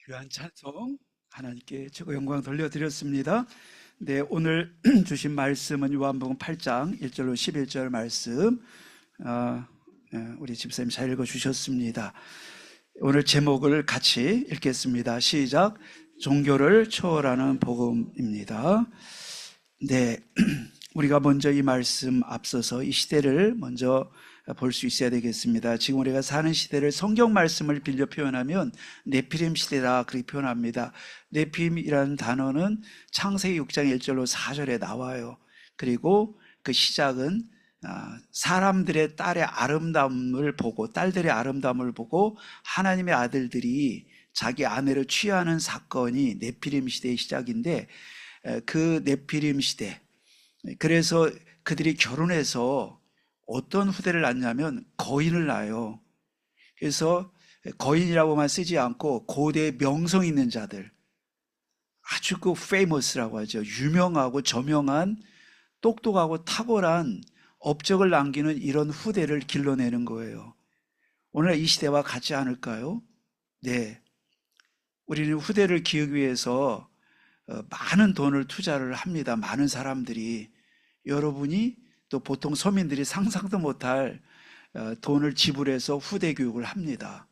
귀한 찬송 하나님께 최고 영광 돌려드렸습니다. 네, 오늘 주신 말씀은 요한복음 8장 1절로 11절 말씀. 우리 집사님 잘 읽어주셨습니다. 오늘 제목을 같이 읽겠습니다. 시작. 종교를 초월하는 복음입니다. 네, 우리가 먼저 이 말씀 앞서서 이 시대를 먼저 볼 수 있어야 되겠습니다. 지금 우리가 사는 시대를 성경 말씀을 빌려 표현하면 네피림 시대다 그렇게 표현합니다. 네피림이라는 단어는 창세기 6장 1절로 4절에 나와요. 그리고 그 시작은 사람들의 딸의 아름다움을 보고, 딸들의 아름다움을 보고 하나님의 아들들이 자기 아내를 취하는 사건이 네피림 시대의 시작인데, 그 네피림 시대, 그래서 그들이 결혼해서 어떤 후대를 낳냐면 거인을 낳아요. 그래서 거인이라고만 쓰지 않고 고대 명성 있는 자들, 아주 그 페이머스라고 하죠. 유명하고 저명한, 똑똑하고 탁월한 업적을 남기는 이런 후대를 길러내는 거예요. 오늘 이 시대와 같지 않을까요? 네, 우리는 후대를 기르기 위해서 많은 돈을 투자를 합니다. 많은 사람들이. 여러분이 또 보통 서민들이 상상도 못할 돈을 지불해서 후대 교육을 합니다.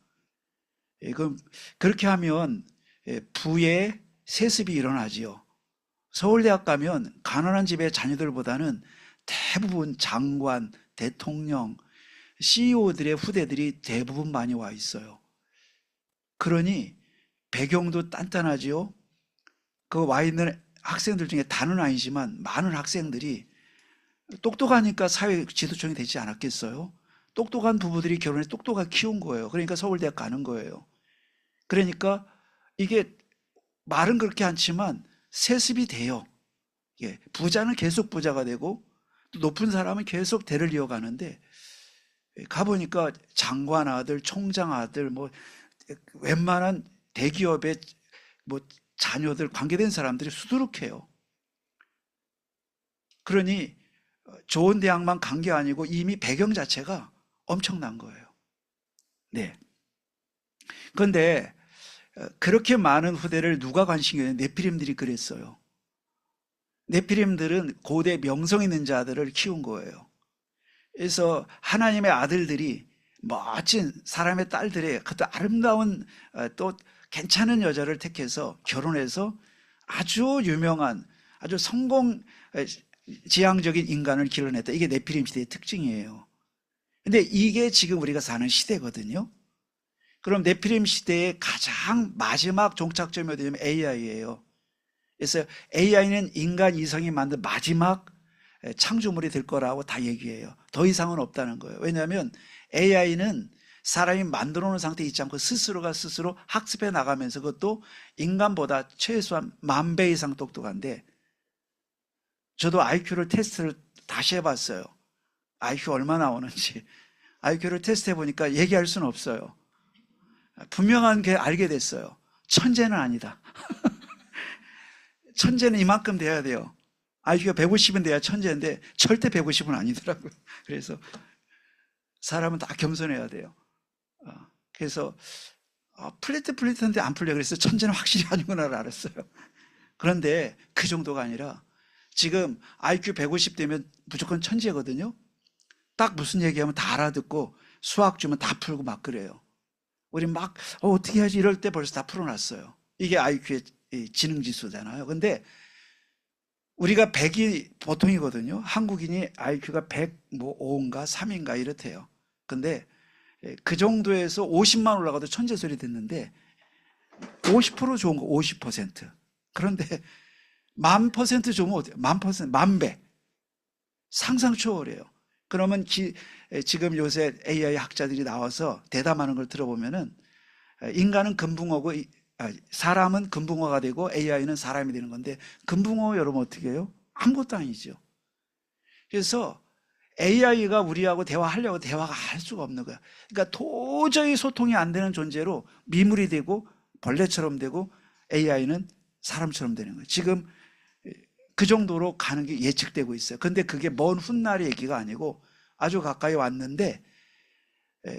그럼 그렇게 하면 부의 세습이 일어나지요. 서울대학 가면 가난한 집의 자녀들보다는 대부분 장관, 대통령, CEO들의 후대들이 대부분 많이 와 있어요. 그러니 배경도 단단하지요. 그 와 있는 학생들 중에 다는 아니지만 많은 학생들이 똑똑하니까 사회 지도층이 되지 않았겠어요? 똑똑한 부부들이 결혼해서 똑똑하게 키운 거예요. 그러니까 서울대학 가는 거예요. 그러니까 이게 말은 그렇게 않지만 세습이 돼요. 예, 부자는 계속 부자가 되고 또 높은 사람은 계속 대를 이어가는데, 가보니까 장관 아들, 총장 아들, 뭐 웬만한 대기업의 뭐 자녀들, 관계된 사람들이 수두룩해요. 그러니 좋은 대학만 간 게 아니고 이미 배경 자체가 엄청난 거예요. 네. 그런데 그렇게 많은 후대를 누가 관심이 있는, 네피림들이 그랬어요. 네피림들은 고대 명성 있는 자들을 키운 거예요. 그래서 하나님의 아들들이 멋진 사람의 딸들의 그것도 아름다운 또 괜찮은 여자를 택해서 결혼해서 아주 유명한, 아주 성공 지향적인 인간을 길러냈다. 이게 네피림 시대의 특징이에요. 근데 이게 지금 우리가 사는 시대거든요. 그럼 네피림 시대의 가장 마지막 종착점이 어디냐면 AI예요. 그래서 AI는 인간 이성이 만든 마지막 창조물이 될 거라고 다 얘기해요. 더 이상은 없다는 거예요. 왜냐하면 AI는 사람이 만들어 놓은 상태에 있지 않고 스스로가 스스로 학습해 나가면서, 그것도 인간보다 최소한 10,000배 이상 똑똑한데, 저도 IQ를 테스트를 다시 해봤어요. IQ 얼마 나오는지. IQ를 테스트해 보니까 얘기할 수는 없어요. 분명한 게 알게 됐어요. 천재는 아니다. 천재는 이만큼 돼야 돼요. IQ가 150은 돼야 천재인데 절대 150은 아니더라고요. 그래서 사람은 다 겸손해야 돼요. 그래서 플랫한데 안 풀려. 그래서 천재는 확실히 아니구나를 알았어요. 그런데 그 정도가 아니라 지금 IQ 150 되면 무조건 천재거든요. 딱 무슨 얘기하면 다 알아듣고 수학 주면 다 풀고 막 그래요. 우리 막 어떻게 해야지 이럴 때 벌써 다 풀어놨어요. 이게 IQ의 지능지수잖아요. 근데 우리가 100이 보통이거든요. 한국인이 IQ가 105인가 3인가 이렇대요. 근데 그 정도에서 50만 올라가도 천재 소리 듣는데 50% 좋은 거 50%. 그런데 1000% 좋으면 어때요? 1000%, 10,000배. 상상 초월해요. 그러면 지금 요새 AI 학자들이 나와서 대담하는 걸 들어보면은 인간은 금붕어고 사람은 금붕어가 되고 AI는 사람이 되는 건데, 금붕어 여러분 어떻게 해요? 아무것도 아니죠. 그래서 AI가 우리하고 대화하려고 대화가 할 수가 없는 거야. 그러니까 도저히 소통이 안 되는 존재로 미물이 되고 벌레처럼 되고 AI는 사람처럼 되는 거예요. 지금 그 정도로 가는 게 예측되고 있어요. 근데 그게 먼 훗날의 얘기가 아니고 아주 가까이 왔는데,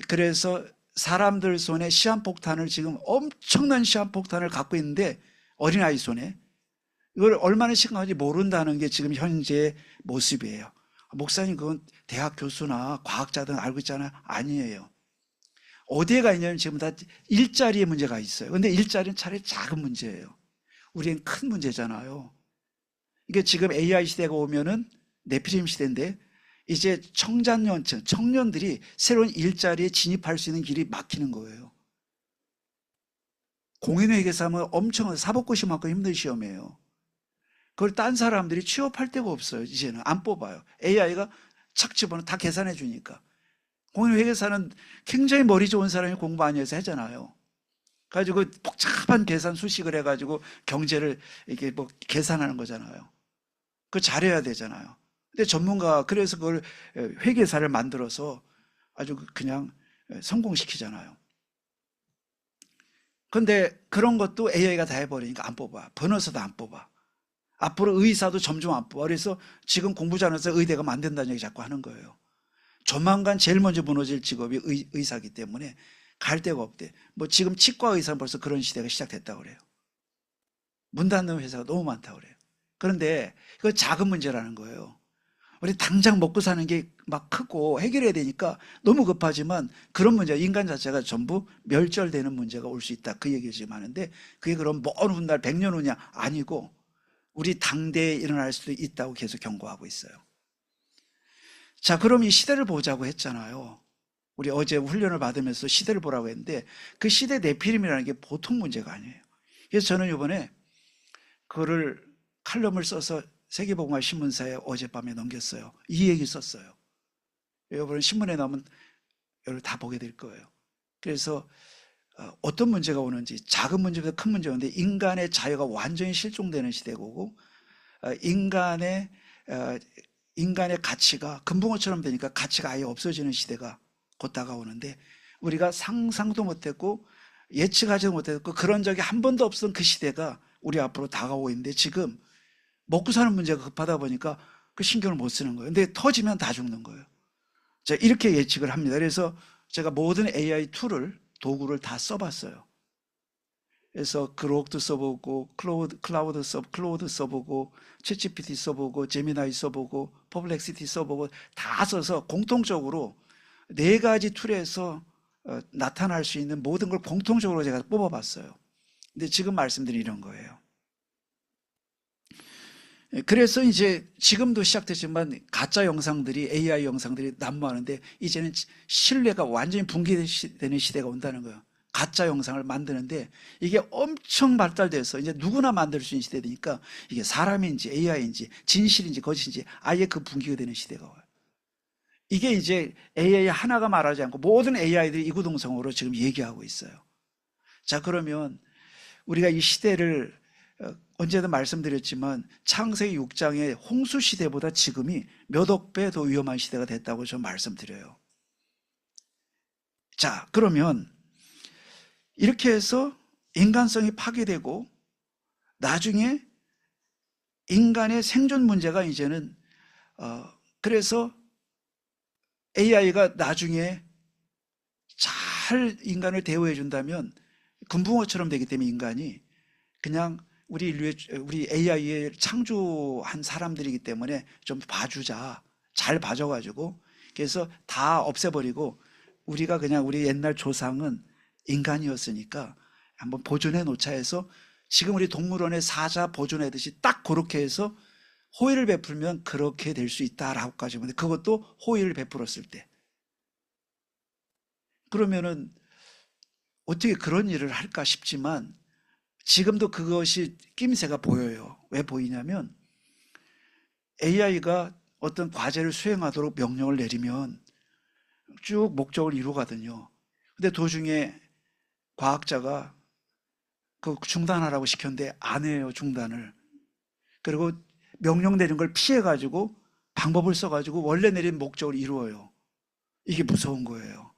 그래서 사람들 손에 시한폭탄을 지금 엄청난 시한폭탄을 갖고 있는데 어린아이 손에 이걸 얼마나 심각한지 모른다는 게 지금 현재의 모습이에요. 목사님 그건 대학 교수나 과학자들은 알고 있잖아요. 아니에요. 어디에 가 있냐면 지금 다 일자리에 문제가 있어요. 근데 일자리는 차라리 작은 문제예요. 우리는 큰 문제잖아요. 이게 지금 AI 시대가 오면은 네피림 시대인데 이제 청장년층, 청년들이 새로운 일자리에 진입할 수 있는 길이 막히는 거예요. 공인회계사 하면 엄청 사법고시만큼 힘든 시험이에요. 그걸 딴 사람들이 취업할 데가 없어요. 이제는 안 뽑아요. AI가 착 집어넣어 다 계산해 주니까. 공인회계사는 굉장히 머리 좋은 사람이 공부 많이 해서 하잖아요. 가지고 복잡한 계산 수식을 해가지고 경제를 이렇게 뭐 계산하는 거잖아요. 그거 잘해야 되잖아요. 근데 전문가 그래서 그걸 회계사를 만들어서 아주 그냥 성공시키잖아요. 근데 그런 것도 AI가 다 해버리니까 안 뽑아. 변호사도 안 뽑아. 앞으로 의사도 점점 안 뽑아. 그래서 지금 공부 잘해서 의대가 만든다는 얘기 자꾸 하는 거예요. 조만간 제일 먼저 무너질 직업이 의사기 때문에 갈 데가 없대. 뭐 지금 치과 의사는 벌써 그런 시대가 시작됐다고 그래요. 문 닫는 회사가 너무 많다고 그래요. 그런데 이거 작은 문제라는 거예요. 우리 당장 먹고 사는 게 막 크고 해결해야 되니까 너무 급하지만 그런 문제, 인간 자체가 전부 멸절되는 문제가 올 수 있다. 그 얘기를 지금 하는데 그게 그럼 먼 훗날 100년 후냐? 아니고 우리 당대에 일어날 수도 있다고 계속 경고하고 있어요. 자, 그럼 이 시대를 보자고 했잖아요. 우리 어제 훈련을 받으면서 시대를 보라고 했는데 그 시대 네피림이라는 게 보통 문제가 아니에요. 그래서 저는 이번에 그거를 칼럼을 써서 세계복음화 신문사에 어젯밤에 넘겼어요. 이 얘기 썼어요. 여러분 신문에 나오면 여러분 다 보게 될 거예요. 그래서 어떤 문제가 오는지 작은 문제보다 큰 문제가 오는데 인간의 자유가 완전히 실종되는 시대고 인간의 가치가 금붕어처럼 되니까 가치가 아예 없어지는 시대가 곧 다가오는데 우리가 상상도 못했고 예측하지도 못했고 그런 적이 한 번도 없었던 그 시대가 우리 앞으로 다가오고 있는데 지금 먹고 사는 문제가 급하다 보니까 그 신경을 못 쓰는 거예요. 근데 터지면 다 죽는 거예요. 자, 이렇게 예측을 합니다. 그래서 제가 모든 AI 툴을 도구를 다 써봤어요. 그래서 그록도 써보고 클라우드 써보고 챗GPT 써보고 제미나이 써보고 퍼플렉시티 써보고 다 써서 공통적으로 4가지 툴에서 나타날 수 있는 모든 걸 공통적으로 제가 뽑아봤어요. 근데 지금 말씀드린 이런 거예요. 그래서 이제 지금도 시작됐지만 가짜 영상들이 AI 영상들이 난무하는데 이제는 신뢰가 완전히 붕괴되는 시대가 온다는 거예요. 가짜 영상을 만드는데 이게 엄청 발달돼서 이제 누구나 만들 수 있는 시대니까 이게 사람인지 AI인지 진실인지 거짓인지 아예 그 분기가 되는 시대가 와요. 이게 이제 AI 하나가 말하지 않고 모든 AI들이 이구동성으로 지금 얘기하고 있어요. 자, 그러면 우리가 이 시대를 언제도 말씀드렸지만 창세기 6장의 홍수 시대보다 지금이 몇억 배 더 위험한 시대가 됐다고 저 말씀드려요. 자, 그러면 이렇게 해서 인간성이 파괴되고 나중에 인간의 생존 문제가 이제는 그래서 AI가 나중에 잘 인간을 대우해 준다면 금붕어처럼 되기 때문에 인간이 그냥 우리 AI에 창조한 사람들이기 때문에 좀 봐주자. 잘 봐줘가지고 그래서 다 없애버리고 우리가 그냥 우리 옛날 조상은 인간이었으니까 한번 보존해 놓자 해서 지금 우리 동물원에 사자 보존하듯이 딱 그렇게 해서 호의를 베풀면 그렇게 될 수 있다라고까지 하는데 그것도 호의를 베풀었을 때 그러면은 어떻게 그런 일을 할까 싶지만 지금도 그것이 낌새가 보여요. 왜 보이냐면 AI가 어떤 과제를 수행하도록 명령을 내리면 쭉 목적을 이루거든요. 근데 도중에 과학자가 그 중단하라고 시켰는데 안 해요, 중단을. 그리고 명령 내린 걸 피해가지고 방법을 써가지고 원래 내린 목적을 이루어요. 이게 무서운 거예요.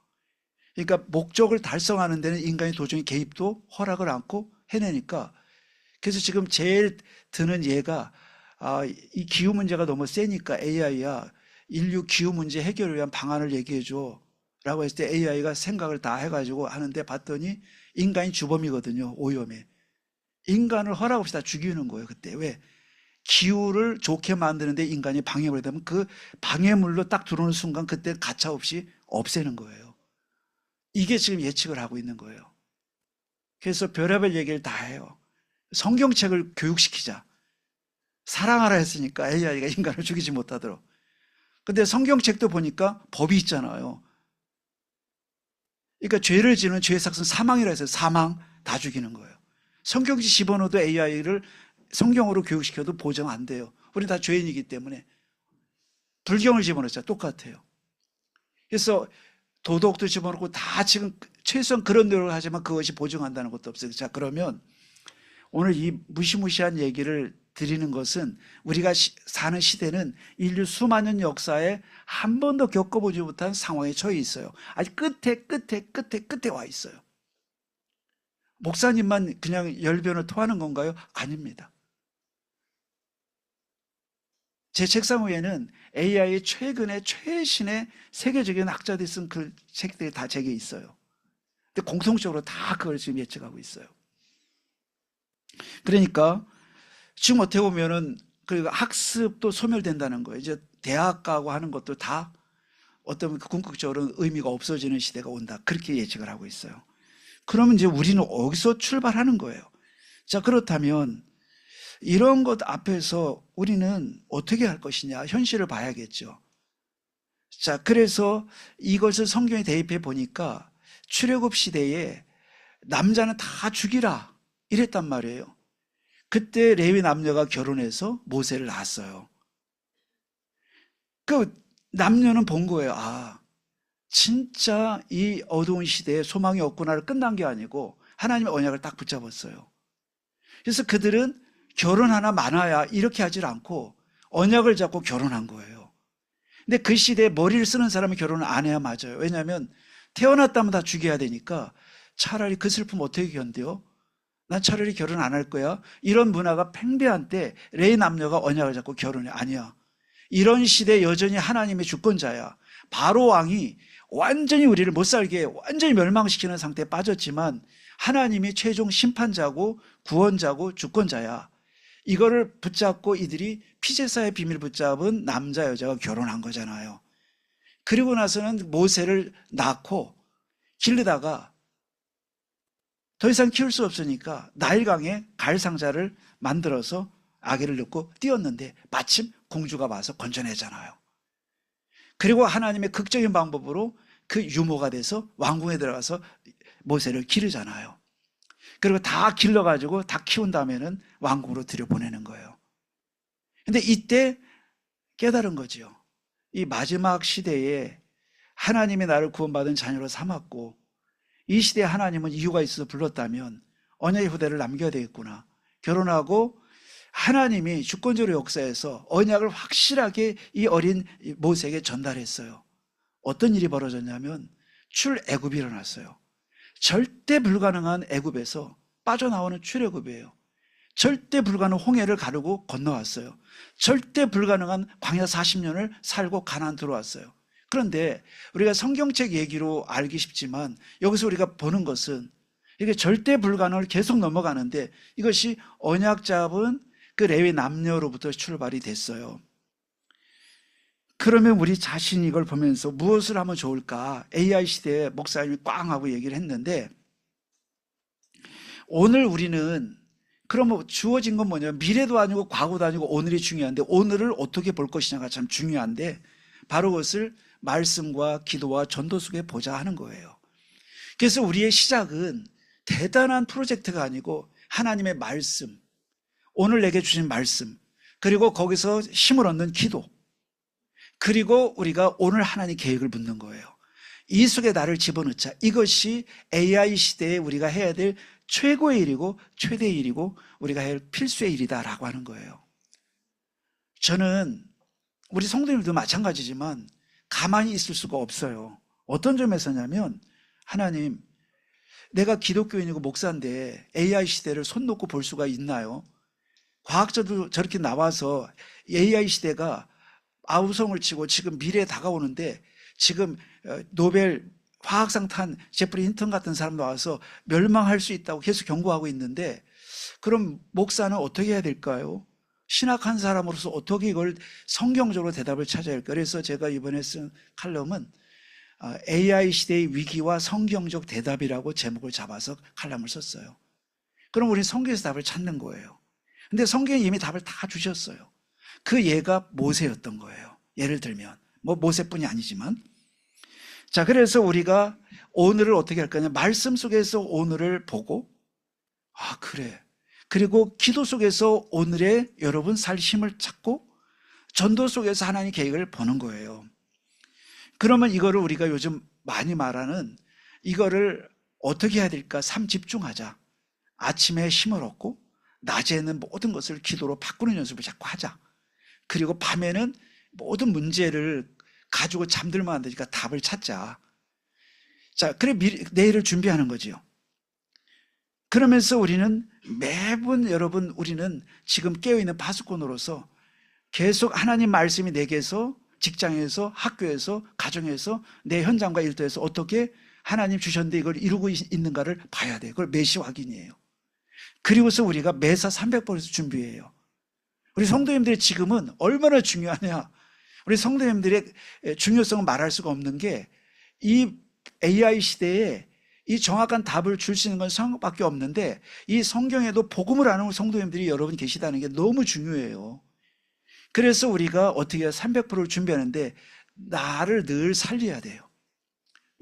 그러니까 목적을 달성하는 데는 인간이 도중에 개입도 허락을 않고 해내니까 그래서 지금 제일 드는 예가 이 기후 문제가 너무 세니까 AI야 인류 기후 문제 해결을 위한 방안을 얘기해줘 라고 했을 때 AI가 생각을 다 해가지고 하는데 봤더니 인간이 주범이거든요. 오염에. 인간을 허락 없이 다 죽이는 거예요. 그때. 왜? 기후를 좋게 만드는데 인간이 방해를 되면 그 방해물로 딱 들어오는 순간 그때 가차없이 없애는 거예요. 이게 지금 예측을 하고 있는 거예요. 그래서 별의별 얘기를 다 해요. 성경책을 교육시키자. 사랑하라 했으니까 AI가 인간을 죽이지 못하도록. 근데 성경책도 보니까 법이 있잖아요. 그러니까 죄를 지는 죄의 삭은 사망이라 해서 사망 다 죽이는 거예요. 성경지 집어넣어도 AI를 성경으로 교육시켜도 보정 안 돼요. 우리는 다 죄인이기 때문에. 불경을 집어넣자 똑같아요. 그래서 도덕도 집어넣고 다 지금 최소한 그런 노력을 하지만 그것이 보증한다는 것도 없어요. 자, 그러면 오늘 이 무시무시한 얘기를 드리는 것은 우리가 사는 시대는 인류 수만 년 역사에 한 번도 겪어보지 못한 상황에 처해 있어요. 아주 끝에 와 있어요. 목사님만 그냥 열변을 토하는 건가요? 아닙니다. 제 책상 위에는 AI의 최신의 세계적인 학자들이 쓴 그 책들이 다 제게 있어요. 근데 공통적으로 다 그걸 지금 예측하고 있어요. 그러니까 지금 어떻게 보면은 그 학습도 소멸된다는 거예요. 이제 대학 가고 하는 것도 다 어떤 궁극적으로 의미가 없어지는 시대가 온다. 그렇게 예측을 하고 있어요. 그러면 이제 우리는 어디서 출발하는 거예요? 자, 그렇다면 이런 것 앞에서 우리는 어떻게 할 것이냐? 현실을 봐야겠죠. 자, 그래서 이것을 성경에 대입해 보니까 출애굽 시대에 남자는 다 죽이라 이랬단 말이에요. 그때 레위 남녀가 결혼해서 모세를 낳았어요. 그 남녀는 본 거예요. 아, 진짜 이 어두운 시대에 소망이 없구나를 끝난 게 아니고 하나님의 언약을 딱 붙잡았어요. 그래서 그들은 결혼 하나 많아야 이렇게 하질 않고 언약을 잡고 결혼한 거예요. 근데 그 시대에 머리를 쓰는 사람이 결혼을 안 해야 맞아요. 왜냐하면 태어났다면 다 죽여야 되니까 차라리 그 슬픔 어떻게 견뎌요? 난 차라리 결혼 안 할 거야. 이런 문화가 팽배한 때 레위 남녀가 언약을 잡고 결혼해. 아니야. 이런 시대에 여전히 하나님의 주권자야. 바로 왕이 완전히 우리를 못 살게 완전히 멸망시키는 상태에 빠졌지만 하나님이 최종 심판자고 구원자고 주권자야. 이거를 붙잡고 이들이 피제사의 비밀 붙잡은 남자 여자가 결혼한 거잖아요. 그리고 나서는 모세를 낳고 기르다가 더 이상 키울 수 없으니까 나일강에 갈상자를 만들어서 아기를 낳고 띄었는데 마침 공주가 와서 건져내잖아요. 그리고 하나님의 극적인 방법으로 그 유모가 돼서 왕궁에 들어가서 모세를 기르잖아요. 그리고 다 길러가지고 다 키운 다음에는 왕궁으로 들여보내는 거예요. 근데 이때 깨달은 거죠. 이 마지막 시대에 하나님이 나를 구원받은 자녀로 삼았고 이 시대에 하나님은 이유가 있어서 불렀다면 언약의 후대를 남겨야 되겠구나. 결혼하고 하나님이 주권적으로 역사에서 언약을 확실하게 이 어린 모세에게 전달했어요. 어떤 일이 벌어졌냐면 출애굽이 일어났어요. 절대 불가능한 애굽에서 빠져나오는 출애굽이에요. 절대 불가능한 홍해를 가르고 건너왔어요. 절대 불가능한 광야 40년을 살고 가나안 들어왔어요. 그런데 우리가 성경책 얘기로 알기 쉽지만 여기서 우리가 보는 것은 이게 절대 불가능을 계속 넘어가는데 이것이 언약 잡은 그 레위 남녀로부터 출발이 됐어요. 그러면 우리 자신이 이걸 보면서 무엇을 하면 좋을까? AI 시대에 목사님이 꽝 하고 얘기를 했는데 오늘 우리는 그러면 주어진 건 뭐냐면 미래도 아니고 과거도 아니고 오늘이 중요한데 오늘을 어떻게 볼 것이냐가 참 중요한데 바로 그것을 말씀과 기도와 전도 속에 보자 하는 거예요. 그래서 우리의 시작은 대단한 프로젝트가 아니고 하나님의 말씀, 오늘 내게 주신 말씀, 그리고 거기서 힘을 얻는 기도, 그리고 우리가 오늘 하나님 계획을 묻는 거예요. 이 속에 나를 집어넣자. 이것이 AI 시대에 우리가 해야 될 최고의 일이고 최대의 일이고 우리가 해야 할 필수의 일이다라고 하는 거예요. 저는 우리 성도님들도 마찬가지지만 가만히 있을 수가 없어요. 어떤 점에서냐면 하나님, 내가 기독교인이고 목사인데 AI 시대를 손 놓고 볼 수가 있나요? 과학자도 저렇게 나와서 AI 시대가 아우성을 치고 지금 미래에 다가오는데 지금 노벨 화학상 탄 제프리 힌턴 같은 사람 나와서 멸망할 수 있다고 계속 경고하고 있는데, 그럼 목사는 어떻게 해야 될까요? 신학한 사람으로서 어떻게 이걸 성경적으로 대답을 찾아야 할까? 그래서 제가 이번에 쓴 칼럼은 AI 시대의 위기와 성경적 대답이라고 제목을 잡아서 칼럼을 썼어요. 그럼 우리는 성경에서 답을 찾는 거예요. 근데 성경이 이미 답을 다 주셨어요. 그 예가 모세였던 거예요. 예를 들면 뭐 모세뿐이 아니지만, 자, 그래서 우리가 오늘을 어떻게 할 거냐, 말씀 속에서 오늘을 보고, 아 그래, 그리고 기도 속에서 오늘의 여러분 살 힘을 찾고, 전도 속에서 하나님 계획을 보는 거예요. 그러면 이거를 우리가 요즘 많이 말하는 이거를 어떻게 해야 될까? 삶 집중하자. 아침에 힘을 얻고 낮에는 모든 것을 기도로 바꾸는 연습을 자꾸 하자. 그리고 밤에는 모든 문제를 가지고 잠들면 안 되니까 답을 찾자. 자, 그래 내일을 준비하는 거지요. 그러면서 우리는 매번, 여러분, 우리는 지금 깨어있는 파수꾼으로서 계속 하나님 말씀이 내게서, 직장에서, 학교에서, 가정에서, 내 현장과 일터에서 어떻게 하나님 주셨는데 이걸 이루고 있는가를 봐야 돼요. 그걸 매시 확인이에요. 그리고서 우리가 매사 300번에서 준비해요. 우리 성도님들이 지금은 얼마나 중요하냐. 우리 성도님들의 중요성은 말할 수가 없는 게, 이 AI 시대에 이 정확한 답을 줄 수 있는 건 성경밖에 없는데, 이 성경에도 복음을 아는 성도님들이 여러분 계시다는 게 너무 중요해요. 그래서 우리가 어떻게 300%를 준비하는데 나를 늘 살려야 돼요.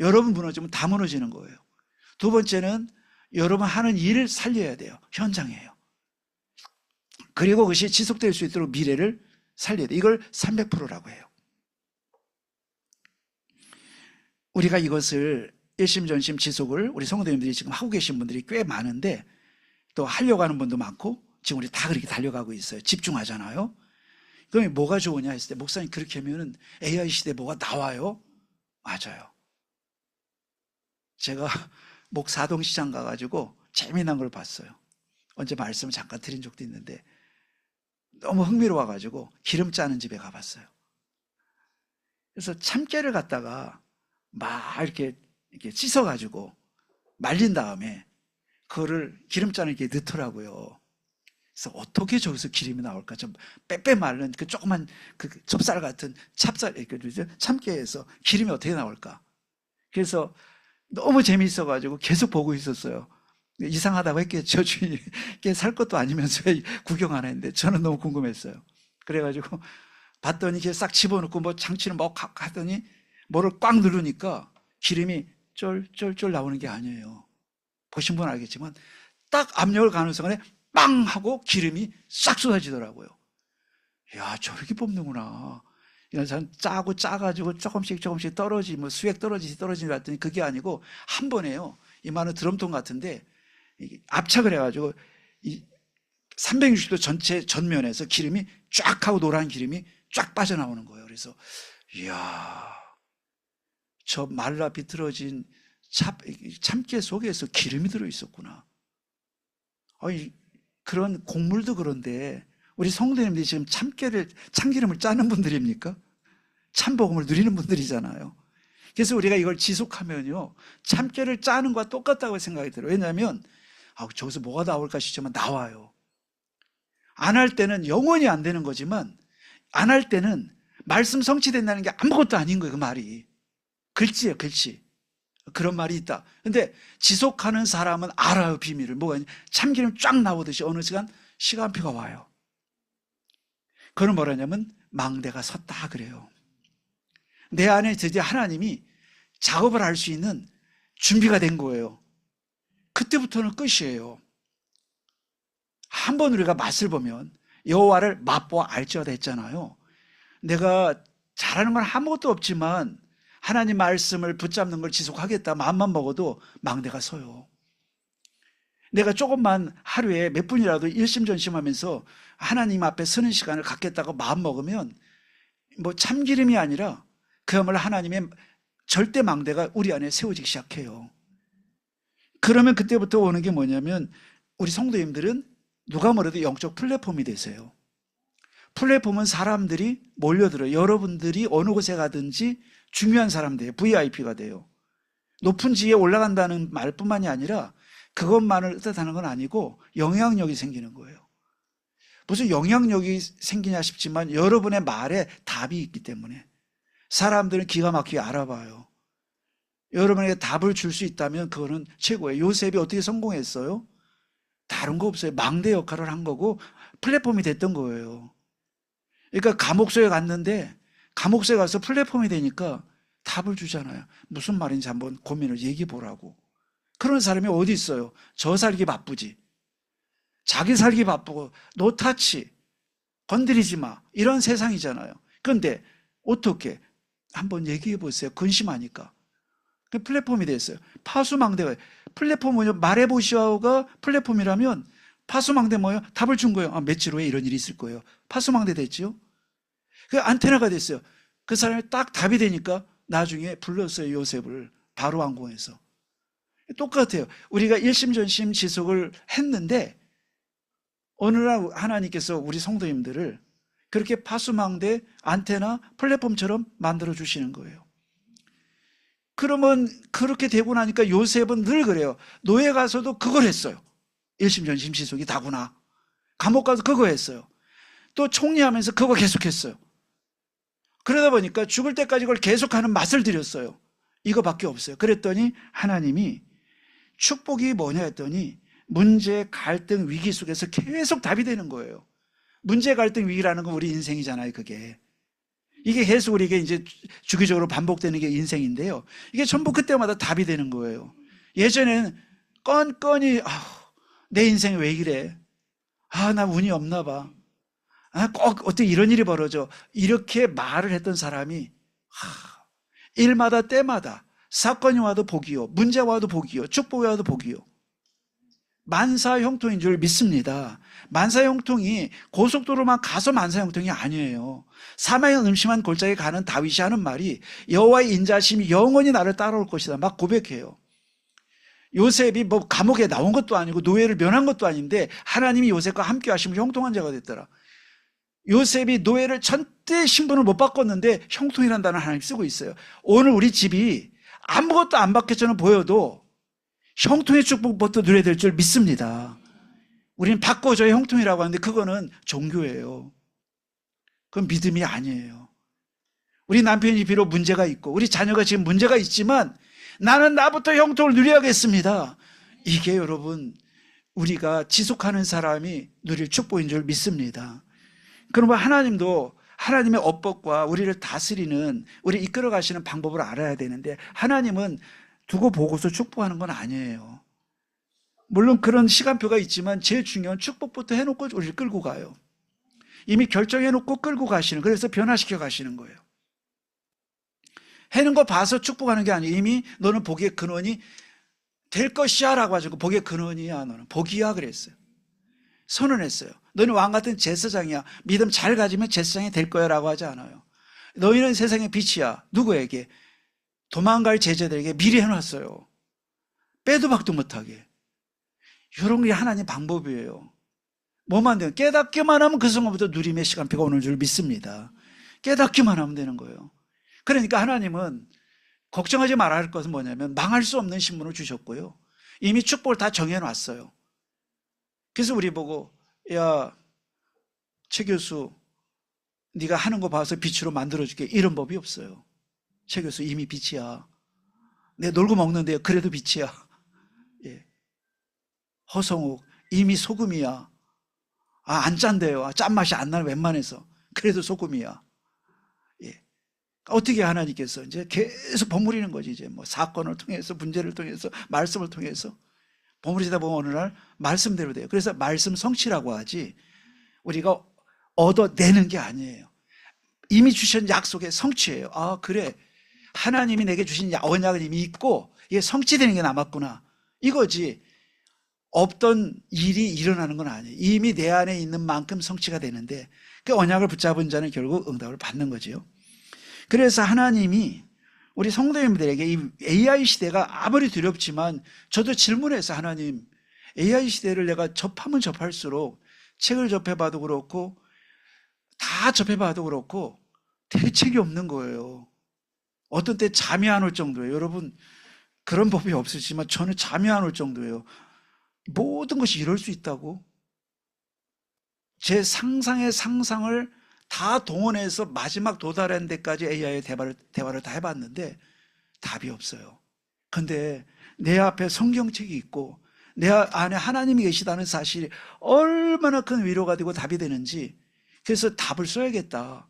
여러분 무너지면 다 무너지는 거예요. 두 번째는 여러분 하는 일을 살려야 돼요. 현장이에요. 그리고 그것이 지속될 수 있도록 미래를 살려야 돼요. 이걸 300%라고 해요. 우리가 이것을 일심전심 지속을 우리 성도님들이 지금 하고 계신 분들이 꽤 많은데, 또 하려고 하는 분도 많고, 지금 우리 다 그렇게 달려가고 있어요. 집중하잖아요. 그럼 뭐가 좋으냐 했을 때, 목사님 그렇게 하면은 AI 시대에 뭐가 나와요? 맞아요. 제가 목사동시장 가가지고 재미난 걸 봤어요. 언제 말씀을 잠깐 드린 적도 있는데, 너무 흥미로워가지고 기름 짜는 집에 가봤어요. 그래서 참깨를 갖다가 막 이렇게 씻어가지고 말린 다음에 그거를 기름 짜는 게 넣더라고요. 그래서 어떻게 저기서 기름이 나올까? 좀 빼빼 마른 그 조그만 그 좁쌀 같은 참깨에서 기름이 어떻게 나올까? 그래서 너무 재미있어가지고 계속 보고 있었어요. 이상하다고 했겠죠. 주인이 살 것도 아니면서 왜 구경 안 했는데, 저는 너무 궁금했어요. 그래가지고 봤더니 이렇게 싹 집어넣고 뭐 장치를 막 하더니 뭐를 꽉 누르니까 기름이 쫄쫄쫄 나오는 게 아니에요. 보신 분은 알겠지만 딱 압력을 가는 순간에 빵 하고 기름이 싹 쏟아지더라고요. 야, 저렇게 뽑는구나. 이런 사람 짜고 짜가지고 조금씩 떨어지, 뭐 수액 떨어지지 봤더니 그게 아니고 한 번에요. 이만한 드럼통 같은데 압착을 해가지고 이 360도 전체 전면에서 기름이 쫙 하고 노란 기름이 쫙 빠져나오는 거예요. 그래서 이야, 저 말라 비틀어진 참깨 속에서 기름이 들어있었구나. 그런 곡물도 그런데 우리 성도님들이 지금 참기름을 짜는 분들입니까? 참복음을 누리는 분들이잖아요. 그래서 우리가 이걸 지속하면요, 참깨를 짜는 것과 똑같다고 생각이 들어요. 왜냐하면 저기서 뭐가 나올까 싶지만 나와요. 안 할 때는 영원히 안 되는 거지만, 안 할 때는 말씀 성취된다는 게 아무것도 아닌 거예요. 그 말이 글씨예요, 글씨. 그런 말이 있다. 근데 지속하는 사람은 알아요, 비밀을. 뭐가 있냐, 참기름 쫙 나오듯이 어느 시간표가 와요. 그건 뭐라냐면 망대가 섰다 그래요. 내 안에 드디어 하나님이 작업을 할 수 있는 준비가 된 거예요. 그때부터는 끝이에요. 한번 우리가 맛을 보면 여호와를 맛보아 알지어다 했잖아요. 내가 잘하는 건 아무것도 없지만 하나님 말씀을 붙잡는 걸 지속하겠다 마음만 먹어도 망대가 서요. 내가 조금만 하루에 몇 분이라도 일심전심하면서 하나님 앞에 서는 시간을 갖겠다고 마음 먹으면 뭐 참기름이 아니라 그야말로 하나님의 절대 망대가 우리 안에 세워지기 시작해요. 그러면 그때부터 오는 게 뭐냐면, 우리 성도님들은 누가 뭐래도 영적 플랫폼이 되세요. 플랫폼은 사람들이 몰려들어요. 여러분들이 어느 곳에 가든지 중요한 사람 돼요. VIP가 돼요. 높은 지위에 올라간다는 말뿐만이 아니라 그것만을 뜻하는 건 아니고 영향력이 생기는 거예요. 무슨 영향력이 생기냐 싶지만 여러분의 말에 답이 있기 때문에 사람들은 기가 막히게 알아봐요. 여러분에게 답을 줄 수 있다면 그거는 최고예요. 요셉이 어떻게 성공했어요? 다른 거 없어요. 망대 역할을 한 거고 플랫폼이 됐던 거예요. 그러니까 감옥소에 갔는데 감옥소에 가서 플랫폼이 되니까 답을 주잖아요. 무슨 말인지 한번 고민을 얘기해 보라고. 그런 사람이 어디 있어요? 저 살기 바쁘지. 자기 살기 바쁘고 노타치, 건드리지 마. 이런 세상이잖아요. 그런데 어떻게? 한번 얘기해 보세요. 근심하니까. 그 플랫폼이 됐어요. 파수망대가 플랫폼은요. 말해보시오가 플랫폼이라면 파수망대 뭐예요? 답을 준 거예요. 며칠 후에 이런 일이 있을 거예요. 파수망대 됐죠. 그 안테나가 됐어요. 그 사람이 딱 답이 되니까 나중에 불렀어요. 요셉을 바로 왕궁에서. 똑같아요. 우리가 일심전심 지속을 했는데 어느 날 하나님께서 우리 성도님들을 그렇게 파수망대, 안테나, 플랫폼처럼 만들어 주시는 거예요. 그러면 그렇게 되고 나니까 요셉은 늘 그래요. 노예 가서도 그걸 했어요. 일심전심 지속이 다구나. 감옥 가서 그거 했어요. 또 총리하면서 그거 계속했어요. 그러다 보니까 죽을 때까지 그걸 계속하는 맛을 들였어요. 이거밖에 없어요. 그랬더니 하나님이 축복이 뭐냐 했더니 문제, 갈등, 위기 속에서 계속 답이 되는 거예요. 문제, 갈등, 위기라는 건 우리 인생이잖아요. 그게 이게 계속 우리에게 이제 주기적으로 반복되는 게 인생인데요. 이게 전부 그때마다 답이 되는 거예요. 예전에는 건건이 내 인생이 왜 이래? 나 운이 없나 봐. 꼭 어떻게 이런 일이 벌어져. 이렇게 말을 했던 사람이 일마다 때마다 사건이 와도 복이요, 문제가 와도 복이요, 축복이 와도 복이요. 만사형통인 줄 믿습니다. 만사형통이 고속도로만 가서 만사형통이 아니에요. 사망의 음침한 골짜기에 가는 다윗이 하는 말이 여호와의 인자심이 영원히 나를 따라올 것이다 막 고백해요. 요셉이 뭐 감옥에 나온 것도 아니고 노예를 면한 것도 아닌데 하나님이 요셉과 함께 하시면 형통한 자가 됐더라. 요셉이 노예를 전대 신분을 못 바꿨는데 형통이라는 단어를 하나님 쓰고 있어요. 오늘 우리 집이 아무것도 안 바뀌었처럼 보여도 형통의 축복부터 누려야 될 줄 믿습니다. 우리는 바꿔줘야 형통이라고 하는데 그거는 종교예요. 그건 믿음이 아니에요. 우리 남편이 비록 문제가 있고 우리 자녀가 지금 문제가 있지만 나는 나부터 형통을 누려야겠습니다. 이게 여러분 우리가 지속하는 사람이 누릴 축복인 줄 믿습니다. 그러면 하나님도 하나님의 어법과 우리를 다스리는, 우리 이끌어 가시는 방법을 알아야 되는데 하나님은 두고 보고서 축복하는 건 아니에요. 물론 그런 시간표가 있지만 제일 중요한 축복부터 해놓고 우리를 끌고 가요. 이미 결정해놓고 끌고 가시는, 그래서 변화시켜 가시는 거예요. 해는 거 봐서 축복하는 게 아니에요. 이미 너는 복의 근원이 될 것이야 라고 하시고 복의 근원이야, 너는 복이야 그랬어요. 선언했어요. 너는 왕같은 제사장이야. 믿음 잘 가지면 제사장이 될 거야 라고 하지 않아요. 너희는 세상의 빛이야. 누구에게? 도망갈 제자들에게 미리 해놨어요. 빼도 박도 못하게. 이런 게 하나님 방법이에요. 뭐만 되면 깨닫기만 하면 그 순간부터 누림의 시간표가 오는 줄 믿습니다. 깨닫기만 하면 되는 거예요. 그러니까 하나님은 걱정하지 말아야 할 것은 뭐냐면 망할 수 없는 신분을 주셨고요. 이미 축복을 다 정해놨어요. 그래서 우리 보고 야, 최 교수 네가 하는 거 봐서 빛으로 만들어줄게 이런 법이 없어요. 최 교수 이미 빛이야. 내 놀고 먹는데요. 그래도 빛이야. 예. 허성욱 이미 소금이야. 안 짠데요. 짠맛이 안 나는 웬만해서. 그래도 소금이야. 예. 어떻게 하나님께서 이제 계속 버무리는 거지. 이제 뭐 사건을 통해서, 문제를 통해서, 말씀을 통해서 버무리다 보면 어느 날 말씀대로 돼요. 그래서 말씀 성취라고 하지 우리가 얻어내는 게 아니에요. 이미 주신 약속의 성취예요. 그래. 하나님이 내게 주신 언약은 이미 있고 이게 성취되는 게 남았구나. 이거지. 없던 일이 일어나는 건 아니에요. 이미 내 안에 있는 만큼 성취가 되는데 그 언약을 붙잡은 자는 결국 응답을 받는 거지요. 그래서 하나님이 우리 성도님들에게 이 AI 시대가 아무리 두렵지만 저도 질문해서 하나님 AI 시대를 내가 접하면 접할수록 책을 접해봐도 그렇고 다 접해봐도 그렇고 대책이 없는 거예요. 어떤 때 잠이 안 올 정도예요. 여러분, 그런 법이 없으시지만 저는 잠이 안 올 정도예요. 모든 것이 이럴 수 있다고? 제 상상의 상상을 다 동원해서 마지막 도달한 데까지 AI의 대화를 다 해봤는데 답이 없어요. 근데 내 앞에 성경책이 있고 내 안에 하나님이 계시다는 사실이 얼마나 큰 위로가 되고 답이 되는지, 그래서 답을 써야겠다.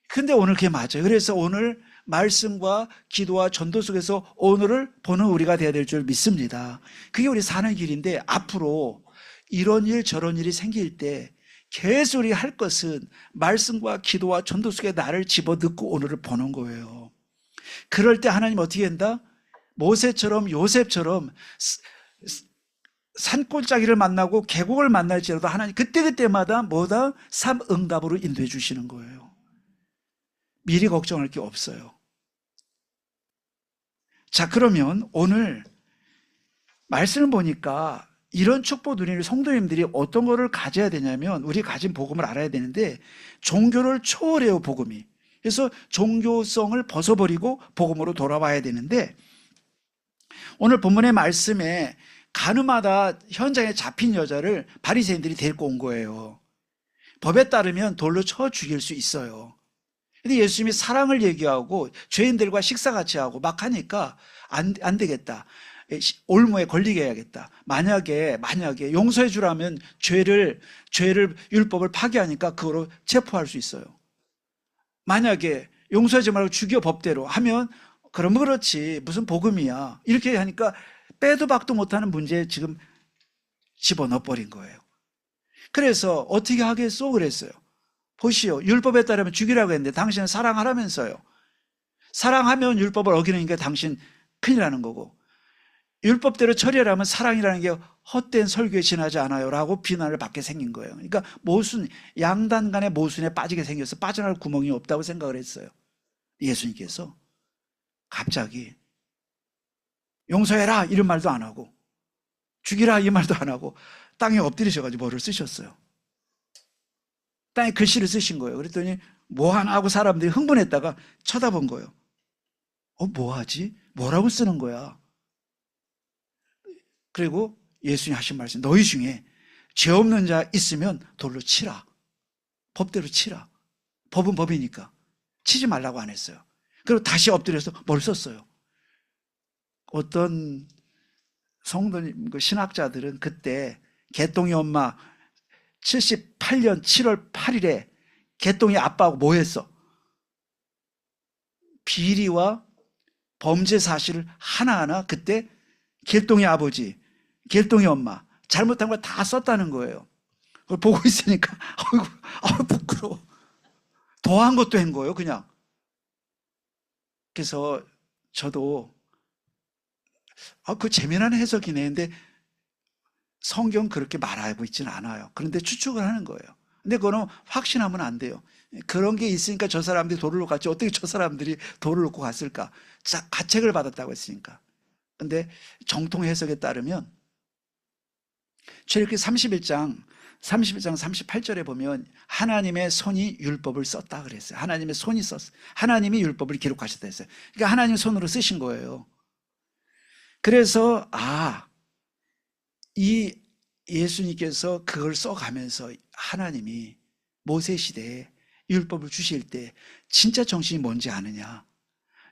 근데 오늘 그게 맞아요. 그래서 오늘 말씀과 기도와 전도 속에서 오늘을 보는 우리가 되어야 될 줄 믿습니다. 그게 우리 사는 길인데, 앞으로 이런 일 저런 일이 생길 때 계속 우리 할 것은 말씀과 기도와 전도 속에 나를 집어넣고 오늘을 보는 거예요. 그럴 때 하나님 어떻게 한다? 모세처럼 요셉처럼 산골짜기를 만나고 계곡을 만날지라도 하나님 그때그때마다 뭐다? 삼응답으로 인도해 주시는 거예요. 미리 걱정할 게 없어요. 자, 그러면 오늘 말씀을 보니까 이런 축복 누리는 성도님들이 어떤 거를 가져야 되냐면, 우리 가진 복음을 알아야 되는데, 종교를 초월해요, 복음이. 그래서 종교성을 벗어버리고 복음으로 돌아와야 되는데, 오늘 본문의 말씀에 가늠하다 현장에 잡힌 여자를 바리새인들이 데리고 온 거예요. 법에 따르면 돌로 쳐 죽일 수 있어요. 근데 예수님이 사랑을 얘기하고 죄인들과 식사같이 하고 막 하니까 안 되겠다. 올무에 걸리게 해야겠다. 만약에 용서해 주라면 죄를 율법을 파괴하니까 그거로 체포할 수 있어요. 만약에 용서하지 말고 죽여 법대로 하면 그러면 그렇지 무슨 복음이야. 이렇게 하니까 빼도 박도 못하는 문제에 지금 집어넣어 버린 거예요. 그래서 어떻게 하겠소 그랬어요. 보시오, 율법에 따르면 죽이라고 했는데 당신은 사랑하라면서요. 사랑하면 율법을 어기니까 당신 큰일 나는 거고, 율법대로 처리하라면 사랑이라는 게 헛된 설교에 지나지 않아요 라고 비난을 받게 생긴 거예요. 그러니까 양단 간의 모순에 빠지게 생겨서 빠져나갈 구멍이 없다고 생각을 했어요. 예수님께서 갑자기 용서해라 이런 말도 안 하고 죽이라 이 말도 안 하고 땅에 엎드리셔가지고 뭐를 쓰셨어요. 땅에 글씨를 쓰신 거예요. 그랬더니 뭐 하나 하고 사람들이 흥분했다가 쳐다본 거예요. 뭐 하지? 뭐라고 쓰는 거야? 그리고 예수님이 하신 말씀, 너희 중에 죄 없는 자 있으면 돌로 치라. 법대로 치라. 법은 법이니까 치지 말라고 안 했어요. 그리고 다시 엎드려서 뭘 썼어요? 어떤 성도님, 신학자들은 그때 개똥이 엄마 78년 7월 8일에 개똥이 아빠하고 뭐 했어? 비리와 범죄 사실을 하나하나 그때 개똥이 아버지, 개똥이 엄마 잘못한 걸 다 썼다는 거예요. 그걸 보고 있으니까 아이고 부끄러워. 더한 것도 한 거예요, 그냥. 그래서 저도 그 재미난 해석이네. 근데 성경 그렇게 말하고 있지는 않아요. 그런데 추측을 하는 거예요. 근데 그거는 확신하면 안 돼요. 그런 게 있으니까 저 사람들이 돌을 놓고 갔지. 어떻게 저 사람들이 돌을 놓고 갔을까? 가책을 받았다고 했으니까. 근데 정통 해석에 따르면 출애굽기 31장 38절에 보면 하나님의 손이 율법을 썼다 그랬어요. 하나님의 손이 썼어요. 하나님이 율법을 기록하셨다 했어요. 그러니까 하나님 손으로 쓰신 거예요. 그래서 이 예수님께서 그걸 써가면서 하나님이 모세 시대에 율법을 주실 때 진짜 정신이 뭔지 아느냐,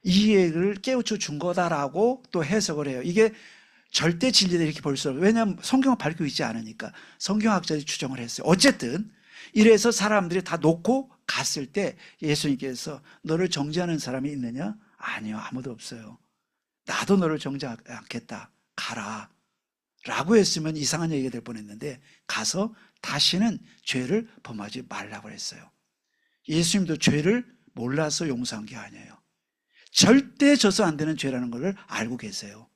이 얘기를 깨우쳐 준 거다라고 또 해석을 해요. 이게 절대 진리다 이렇게 볼 수 없어요. 왜냐하면 성경을 밝히고 있지 않으니까 성경학자들이 추정을 했어요. 어쨌든 이래서 사람들이 다 놓고 갔을 때 예수님께서 너를 정죄하는 사람이 있느냐? 아니요, 아무도 없어요. 나도 너를 정죄하지 않겠다. 가라 라고 했으면 이상한 얘기가 될 뻔했는데 가서 다시는 죄를 범하지 말라고 했어요. 예수님도 죄를 몰라서 용서한 게 아니에요. 절대 져서 안 되는 죄라는 걸 알고 계세요.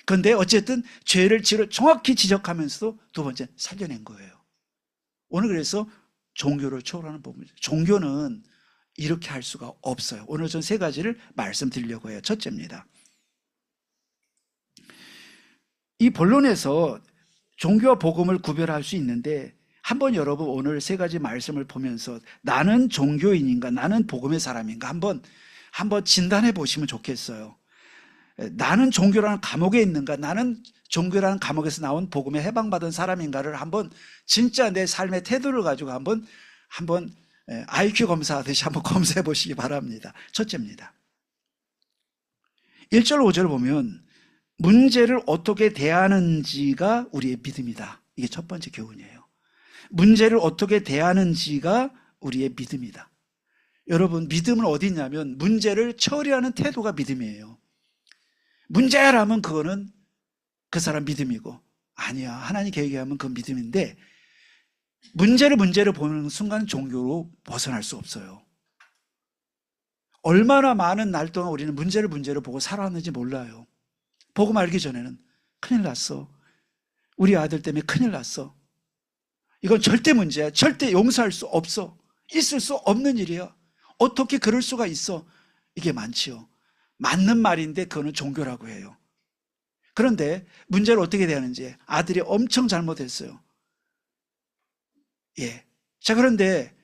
그런데 어쨌든 죄를 정확히 지적하면서도 두 번째 살려낸 거예요. 오늘 그래서 종교를 초월하는 법입니다. 종교는 이렇게 할 수가 없어요. 오늘 전 세 가지를 말씀드리려고 해요. 첫째입니다. 이 본론에서 종교와 복음을 구별할 수 있는데, 한번 여러분 오늘 세 가지 말씀을 보면서 나는 종교인인가 나는 복음의 사람인가 한번 한번 진단해 보시면 좋겠어요. 나는 종교라는 감옥에 있는가? 나는 종교라는 감옥에서 나온 복음에 해방받은 사람인가를 한번 진짜 내 삶의 태도를 가지고 한번 IQ 검사하듯이 한번 검사해 보시기 바랍니다. 첫째입니다. 1절 5절 보면 문제를 어떻게 대하는지가 우리의 믿음이다. 이게 첫 번째 교훈이에요. 문제를 어떻게 대하는지가 우리의 믿음이다. 여러분, 믿음은 어디 있냐면 문제를 처리하는 태도가 믿음이에요. 문제라면 그거는 그 사람 믿음이고, 아니야, 하나님께 얘기하면 그건 믿음인데, 문제를 보는 순간 종교로 벗어날 수 없어요. 얼마나 많은 날 동안 우리는 문제를 보고 살아왔는지 몰라요. 복음 알기 전에는 큰일 났어, 우리 아들 때문에 큰일 났어, 이건 절대 문제야, 절대 용서할 수 없어, 있을 수 없는 일이야, 어떻게 그럴 수가 있어, 이게 많지요. 맞는 말인데 그거는 종교라고 해요. 그런데 문제를 어떻게 대하는지, 아들이 엄청 잘못했어요. 예. 자, 그런데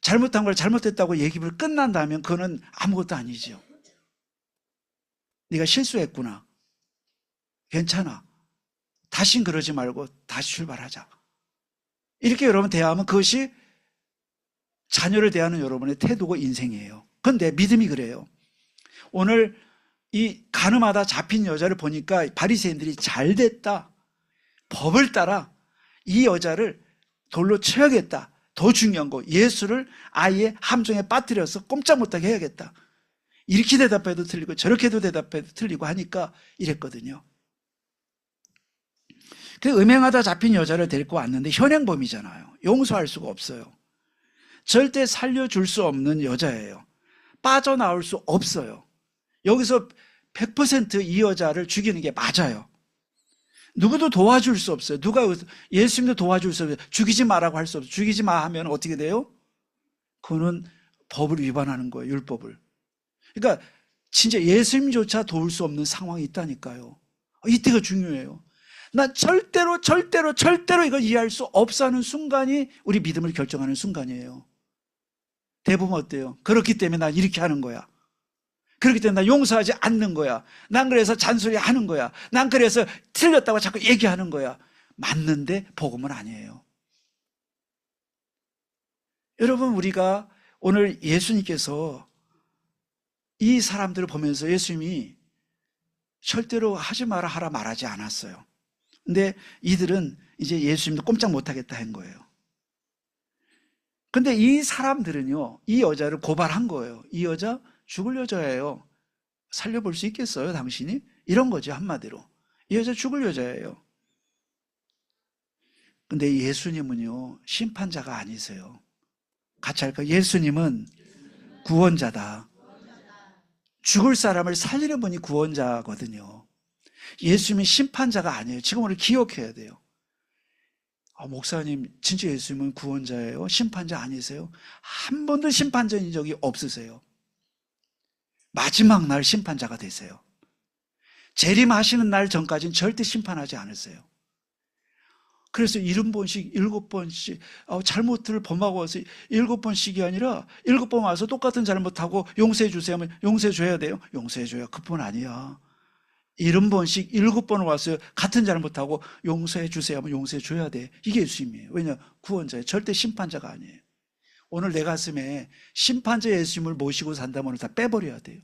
잘못한 걸 잘못했다고 얘기를 끝난다면 그거는 아무것도 아니죠. 네가 실수했구나, 괜찮아, 다신 그러지 말고 다시 출발하자, 이렇게 여러분 대하면 그것이 자녀를 대하는 여러분의 태도고 인생이에요. 그런데 믿음이 그래요. 오늘 이 가늠하다 잡힌 여자를 보니까 바리새인들이 잘됐다, 법을 따라 이 여자를 돌로 쳐야겠다, 더 중요한 거 예수를 아예 함정에 빠뜨려서 꼼짝 못하게 해야겠다, 이렇게 대답해도 틀리고 저렇게도 대답해도 틀리고 하니까 이랬거든요. 그 음행하다 잡힌 여자를 데리고 왔는데 현행범이잖아요. 용서할 수가 없어요. 절대 살려줄 수 없는 여자예요. 빠져나올 수 없어요. 여기서 100% 이 여자를 죽이는 게 맞아요. 누구도 도와줄 수 없어요. 누가 예수님도 도와줄 수 없어요. 죽이지 마라고 할 수 없어요. 죽이지 마 하면 어떻게 돼요? 그거는 법을 위반하는 거예요, 율법을. 그러니까 진짜 예수님조차 도울 수 없는 상황이 있다니까요. 이때가 중요해요. 난 절대로 이걸 이해할 수 없어 하는 순간이 우리 믿음을 결정하는 순간이에요. 대부분 어때요? 그렇기 때문에 난 이렇게 하는 거야, 그렇기 때문에 난 용서하지 않는 거야, 난 그래서 잔소리 하는 거야, 난 그래서 틀렸다고 자꾸 얘기하는 거야. 맞는데 복음은 아니에요. 여러분, 우리가 오늘 예수님께서 이 사람들을 보면서 예수님이 절대로 하지 마라 하라 말하지 않았어요. 근데 이들은 이제 예수님도 꼼짝 못하겠다 한 거예요. 근데 이 사람들은요, 이 여자를 고발한 거예요. 이 여자 죽을 여자예요. 살려볼 수 있겠어요, 당신이? 이런 거죠, 한마디로. 이 여자 죽을 여자예요. 근데 예수님은요, 심판자가 아니세요. 같이 할까요? 예수님은 구원자다. 죽을 사람을 살리는 분이 구원자거든요. 예수님이 심판자가 아니에요. 지금 오늘 기억해야 돼요. 목사님, 진짜 예수님은 구원자예요? 심판자 아니세요? 한 번도 심판자인 적이 없으세요. 마지막 날 심판자가 되세요. 재림하시는 날 전까지는 절대 심판하지 않으세요. 그래서 70번씩 7번씩 잘못을 범하고 와서 7번씩이 아니라 7번 와서 똑같은 잘못하고 용서해 주세요 하면 용서해 줘야 돼요? 용서해 줘야 그뿐 아니야. 70번씩 7번 와서 같은 잘못하고 용서해 주세요 하면 용서해 줘야 돼. 이게 예수님이에요. 왜냐? 구원자예요. 절대 심판자가 아니에요. 오늘 내 가슴에 심판자 예수님을 모시고 산다면 다 빼버려야 돼요.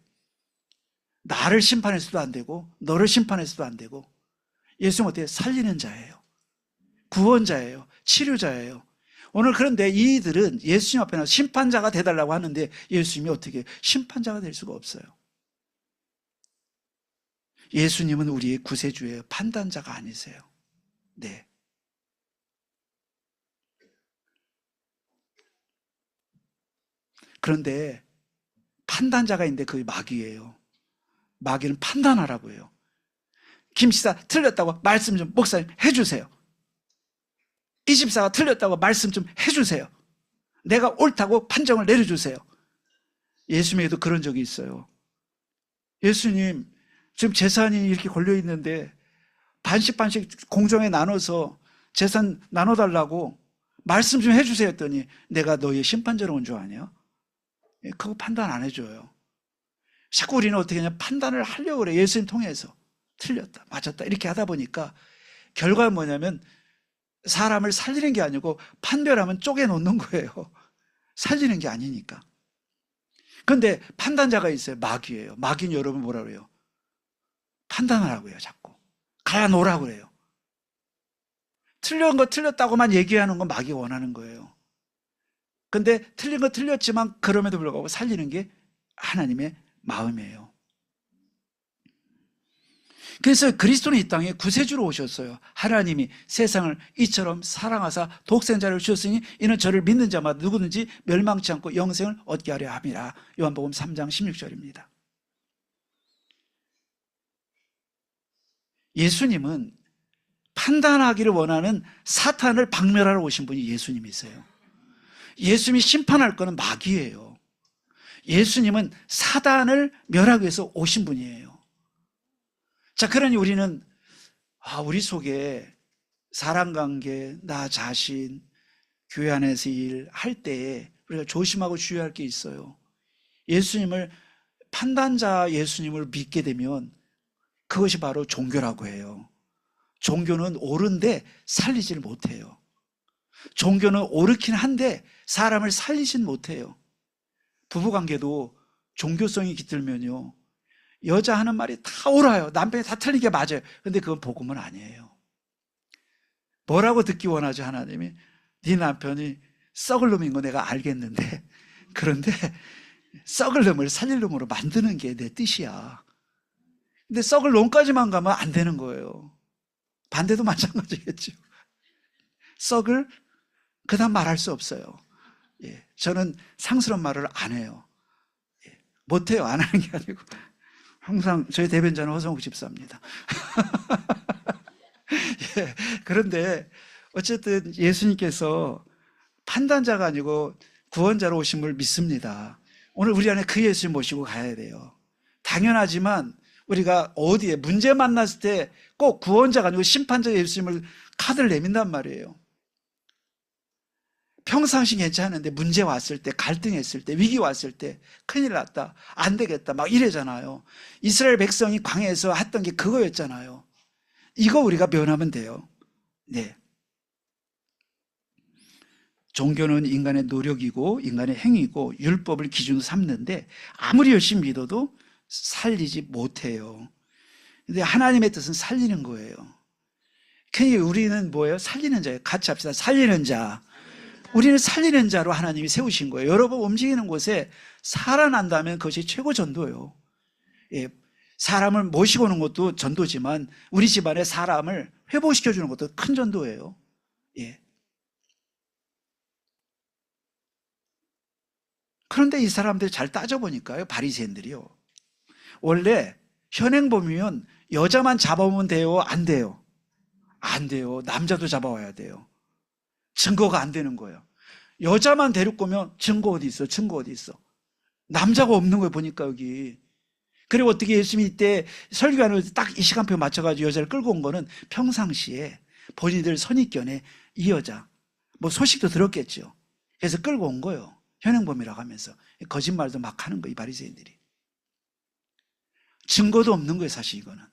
나를 심판해서도 안 되고 너를 심판해서도 안 되고. 예수님은 어때요? 살리는 자예요. 구원자예요. 치료자예요. 오늘 그런데 이들은 예수님 앞에 나서 심판자가 되달라고 하는데 예수님이 어떻게 심판자가 될 수가 없어요. 예수님은 우리의 구세주예요. 판단자가 아니세요. 네. 그런데 판단자가 있는데 그게 마귀예요. 마귀는 판단하라고 해요. 김씨사 틀렸다고 말씀 좀 목사님 해주세요. 이 집사가 틀렸다고 말씀 좀 해주세요. 내가 옳다고 판정을 내려주세요. 예수님에게도 그런 적이 있어요. 예수님, 지금 재산이 이렇게 걸려있는데 반씩 공정에 나눠서 재산 나눠달라고 말씀 좀 해주세요 했더니 내가 너의 심판자로 온 줄 아냐? 그거 판단 안 해줘요. 자꾸 우리는 어떻게 하냐, 판단을 하려고 그래. 예수님 통해서 틀렸다, 맞았다 이렇게 하다 보니까 결과는 뭐냐면 사람을 살리는 게 아니고 판별하면 쪼개놓는 거예요. 살리는 게 아니니까. 그런데 판단자가 있어요. 마귀예요. 마귀는 여러분 뭐라 그래요? 판단하라고 해요. 자꾸 갈라놓으라고 그래요. 틀린 거 틀렸다고만 얘기하는 건 마귀가 원하는 거예요. 근데 틀린 거 틀렸지만 그럼에도 불구하고 살리는 게 하나님의 마음이에요. 그래서 그리스도는 이 땅에 구세주로 오셨어요. 하나님이 세상을 이처럼 사랑하사 독생자를 주셨으니 이는 저를 믿는 자마다 누구든지 멸망치 않고 영생을 얻게 하려 함이라. 요한복음 3장 16절입니다. 예수님은 판단하기를 원하는 사탄을 박멸하러 오신 분이 예수님이세요. 예수님이 심판할 거는 마귀예요. 예수님은 사단을 멸하기 위해서 오신 분이에요. 자, 그러니 우리는 우리 속에 사람관계, 나 자신, 교회 안에서 일할 때에 우리가 조심하고 주의할 게 있어요. 예수님을, 판단자 예수님을 믿게 되면 그것이 바로 종교라고 해요. 종교는 옳은데 살리지를 못해요. 종교는 옳긴 한데 사람을 살리진 못해요. 부부관계도 종교성이 깃들면요, 여자 하는 말이 다 옳아요. 남편이 다 틀린 게 맞아요. 근데 그건 복음은 아니에요. 뭐라고 듣기 원하죠, 하나님이? 네 남편이 썩을 놈인 거 내가 알겠는데, 그런데 썩을 놈을 살릴 놈으로 만드는 게 내 뜻이야. 근데 썩을 놈까지만 가면 안 되는 거예요. 반대도 마찬가지겠죠. 썩을 그다음 말할 수 없어요. 예, 저는 상스러운 말을 안 해요. 예, 못해요. 안 하는 게 아니고 항상 저희 대변자는 허성욱 집사입니다. 예, 그런데 어쨌든 예수님께서 판단자가 아니고 구원자로 오신 걸 믿습니다. 오늘 우리 안에 그 예수님 모시고 가야 돼요. 당연하지만 우리가 어디에 문제 만났을 때 꼭 구원자가 아니고 심판자 예수님을 카드를 내민단 말이에요. 평상시 괜찮은데 문제 왔을 때, 갈등했을 때, 위기 왔을 때 큰일 났다, 안 되겠다 막 이래잖아요. 이스라엘 백성이 광야에서 했던 게 그거였잖아요. 이거 우리가 면하면 돼요. 네. 종교는 인간의 노력이고 인간의 행위고 율법을 기준으로 삼는데 아무리 열심히 믿어도 살리지 못해요. 근데 하나님의 뜻은 살리는 거예요. 그러니까 우리는 뭐예요? 살리는 자예요. 같이 합시다. 살리는 자. 우리는 살리는 자로 하나님이 세우신 거예요. 여러분 움직이는 곳에 살아난다면 그것이 최고 전도예요. 예, 사람을 모시고 오는 것도 전도지만 우리 집안에 사람을 회복시켜주는 것도 큰 전도예요. 예. 그런데 이 사람들 잘 따져보니까요, 바리새인들이요, 원래 현행범이면 여자만 잡아오면 돼요? 안 돼요? 안 돼요. 남자도 잡아와야 돼요. 증거가 안 되는 거예요. 여자만 데리고 오면 증거 어디 있어? 증거 어디 있어? 남자가 없는 거예요, 보니까 여기. 그리고 어떻게 예수님이 이때 설교하는 딱 이 시간표 맞춰가지고 여자를 끌고 온 거는 평상시에 본인들 선입견에 이 여자, 뭐 소식도 들었겠죠. 그래서 끌고 온 거예요. 현행범이라고 하면서. 거짓말도 막 하는 거예요, 이 바리새인들이. 증거도 없는 거예요, 사실 이거는.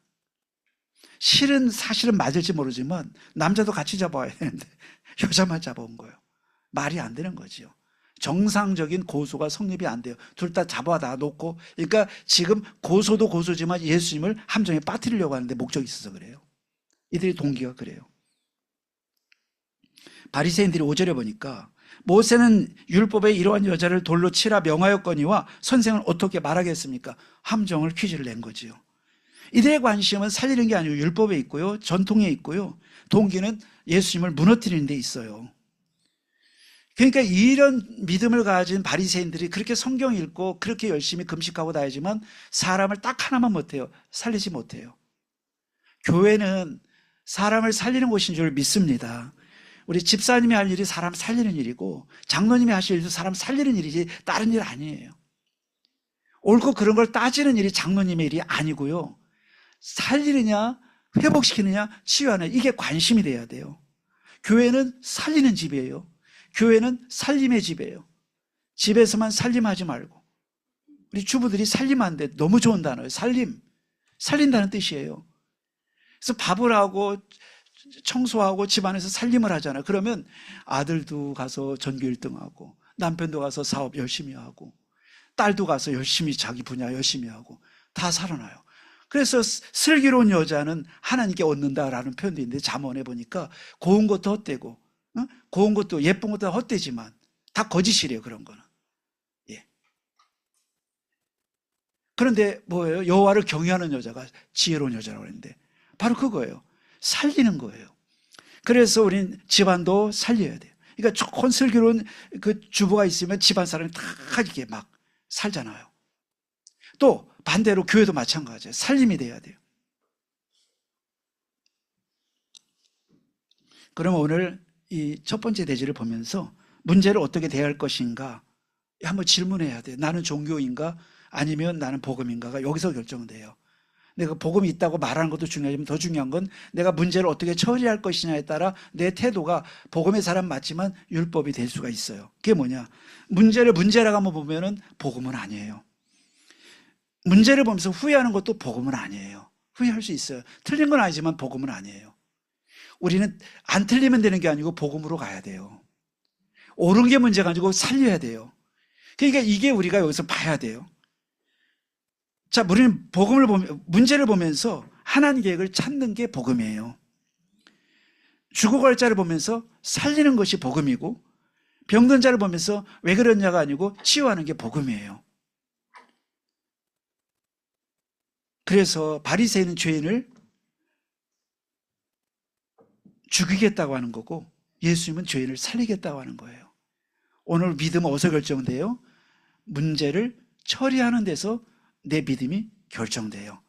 사실은 맞을지 모르지만 남자도 같이 잡아와야 되는데 여자만 잡아온 거예요. 말이 안 되는 거죠. 정상적인 고소가 성립이 안 돼요. 둘 다 잡아다 놓고. 그러니까 지금 고소도 고소지만 예수님을 함정에 빠뜨리려고 하는데 목적이 있어서 그래요. 이들의 동기가 그래요. 바리새인들이 5절에 보니까 모세는 율법에 이러한 여자를 돌로 치라 명하였거니와 선생은 어떻게 말하겠습니까? 함정을 퀴즈를 낸 거지요. 이들의 관심은 살리는 게 아니고 율법에 있고요, 전통에 있고요, 동기는 예수님을 무너뜨리는 데 있어요. 그러니까 이런 믿음을 가진 바리새인들이 그렇게 성경 읽고 그렇게 열심히 금식하고 다니지만 사람을 딱 하나만 못해요. 살리지 못해요. 교회는 사람을 살리는 곳인 줄 믿습니다. 우리 집사님이 할 일이 사람 살리는 일이고 장로님이 하실 일도 사람 살리는 일이지 다른 일 아니에요. 옳고 그런 걸 따지는 일이 장로님의 일이 아니고요, 살리느냐 회복시키느냐 치유하느냐, 이게 관심이 돼야 돼요. 교회는 살리는 집이에요. 교회는 살림의 집이에요. 집에서만 살림하지 말고 우리 주부들이 살림하는데 너무 좋은 단어예요. 살린다는 뜻이에요. 그래서 밥을 하고 청소하고 집안에서 살림을 하잖아요. 그러면 아들도 가서 전교 1등하고 남편도 가서 사업 열심히 하고 딸도 가서 열심히 자기 분야 열심히 하고 다 살아나요. 그래서 슬기로운 여자는 하나님께 얻는다라는 표현도 있는데 잠언에 보니까 고운 것도 헛되고 고운 것도 예쁜 것도 헛되지만 다 거짓이래요. 그런 거는. 예. 그런데 뭐예요? 여호와를 경외하는 여자가 지혜로운 여자라고 했는데 바로 그거예요. 살리는 거예요. 그래서 우린 집안도 살려야 돼요. 그러니까 좋은 슬기로운 그 주부가 있으면 집안 사람이 다 이렇게 막 살잖아요. 또 반대로 교회도 마찬가지예요. 살림이 돼야 돼요. 그러면 오늘 이 첫 번째 대지를 보면서 문제를 어떻게 대할 것인가 한번 질문해야 돼요. 나는 종교인가 아니면 나는 복음인가가 여기서 결정돼요. 내가 복음이 있다고 말하는 것도 중요하지만 더 중요한 건 내가 문제를 어떻게 처리할 것이냐에 따라 내 태도가 복음의 사람 맞지만 율법이 될 수가 있어요. 그게 뭐냐? 문제를 문제라고 한번 보면은 복음은 아니에요. 문제를 보면서 후회하는 것도 복음은 아니에요. 후회할 수 있어요. 틀린 건 아니지만 복음은 아니에요. 우리는 안 틀리면 되는 게 아니고 복음으로 가야 돼요. 옳은 게 문제가 아니고 살려야 돼요. 그러니까 이게 우리가 여기서 봐야 돼요. 자, 우리는 복음을 보면, 문제를 보면서 하나님 계획을 찾는 게 복음이에요. 죽어갈 자를 보면서 살리는 것이 복음이고, 병든 자를 보면서 왜 그러냐가 아니고 치유하는 게 복음이에요. 그래서 바리새인은 죄인을 죽이겠다고 하는 거고, 예수님은 죄인을 살리겠다고 하는 거예요. 오늘 믿음은 어디서 결정돼요? 문제를 처리하는 데서 내 믿음이 결정돼요.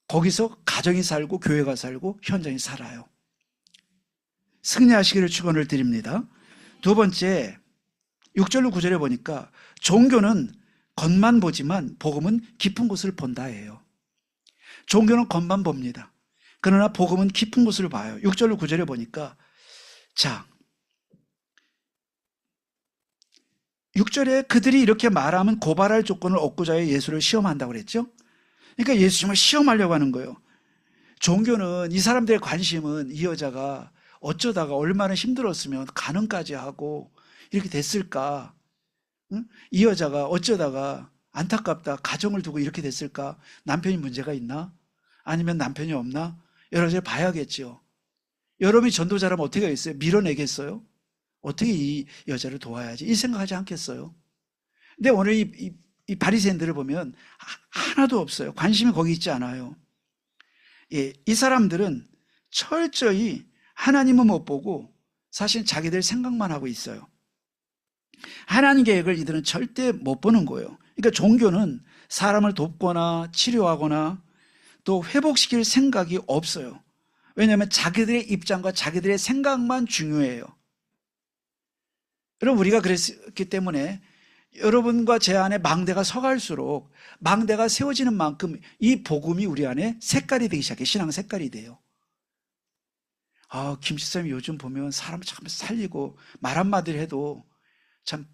거기서 가정이 살고 교회가 살고 현장이 살아요. 승리하시기를 축원을 드립니다. 두 번째 6절로 9절에 보니까 종교는 겉만 보지만 복음은 깊은 곳을 본다예요. 종교는 겉만 봅니다. 그러나 복음은 깊은 곳을 봐요. 6절로 9절에 보니까 자 6절에 그들이 이렇게 말하면 고발할 조건을 얻고자 해 예수를 시험한다고 그랬죠. 그러니까 예수님을 시험하려고 하는 거예요. 종교는 이 사람들의 관심은 이 여자가 어쩌다가 얼마나 힘들었으면 간음까지 하고 이렇게 됐을까? 응? 이 여자가 어쩌다가 안타깝다 가정을 두고 이렇게 됐을까? 남편이 문제가 있나? 아니면 남편이 없나? 여러 가지 봐야겠죠. 여러분이 전도자라면 어떻게 하겠어요? 밀어내겠어요? 어떻게 이 여자를 도와야지? 이 생각하지 않겠어요? 근데 오늘 이 바리새인들을 보면 하나도 없어요. 관심이 거기 있지 않아요. 예, 이 사람들은 철저히 하나님은 못 보고 사실 자기들 생각만 하고 있어요. 하나님 계획을 이들은 절대 못 보는 거예요. 그러니까 종교는 사람을 돕거나 치료하거나 또 회복시킬 생각이 없어요. 왜냐하면 자기들의 입장과 자기들의 생각만 중요해요. 여러분 우리가 그랬기 때문에 여러분과 제 안에 망대가 서갈수록 망대가 세워지는 만큼 이 복음이 우리 안에 색깔이 되기 시작해. 신앙 색깔이 돼요. 아, 김 집사님 요즘 보면 사람 참 살리고 말 한마디를 해도 참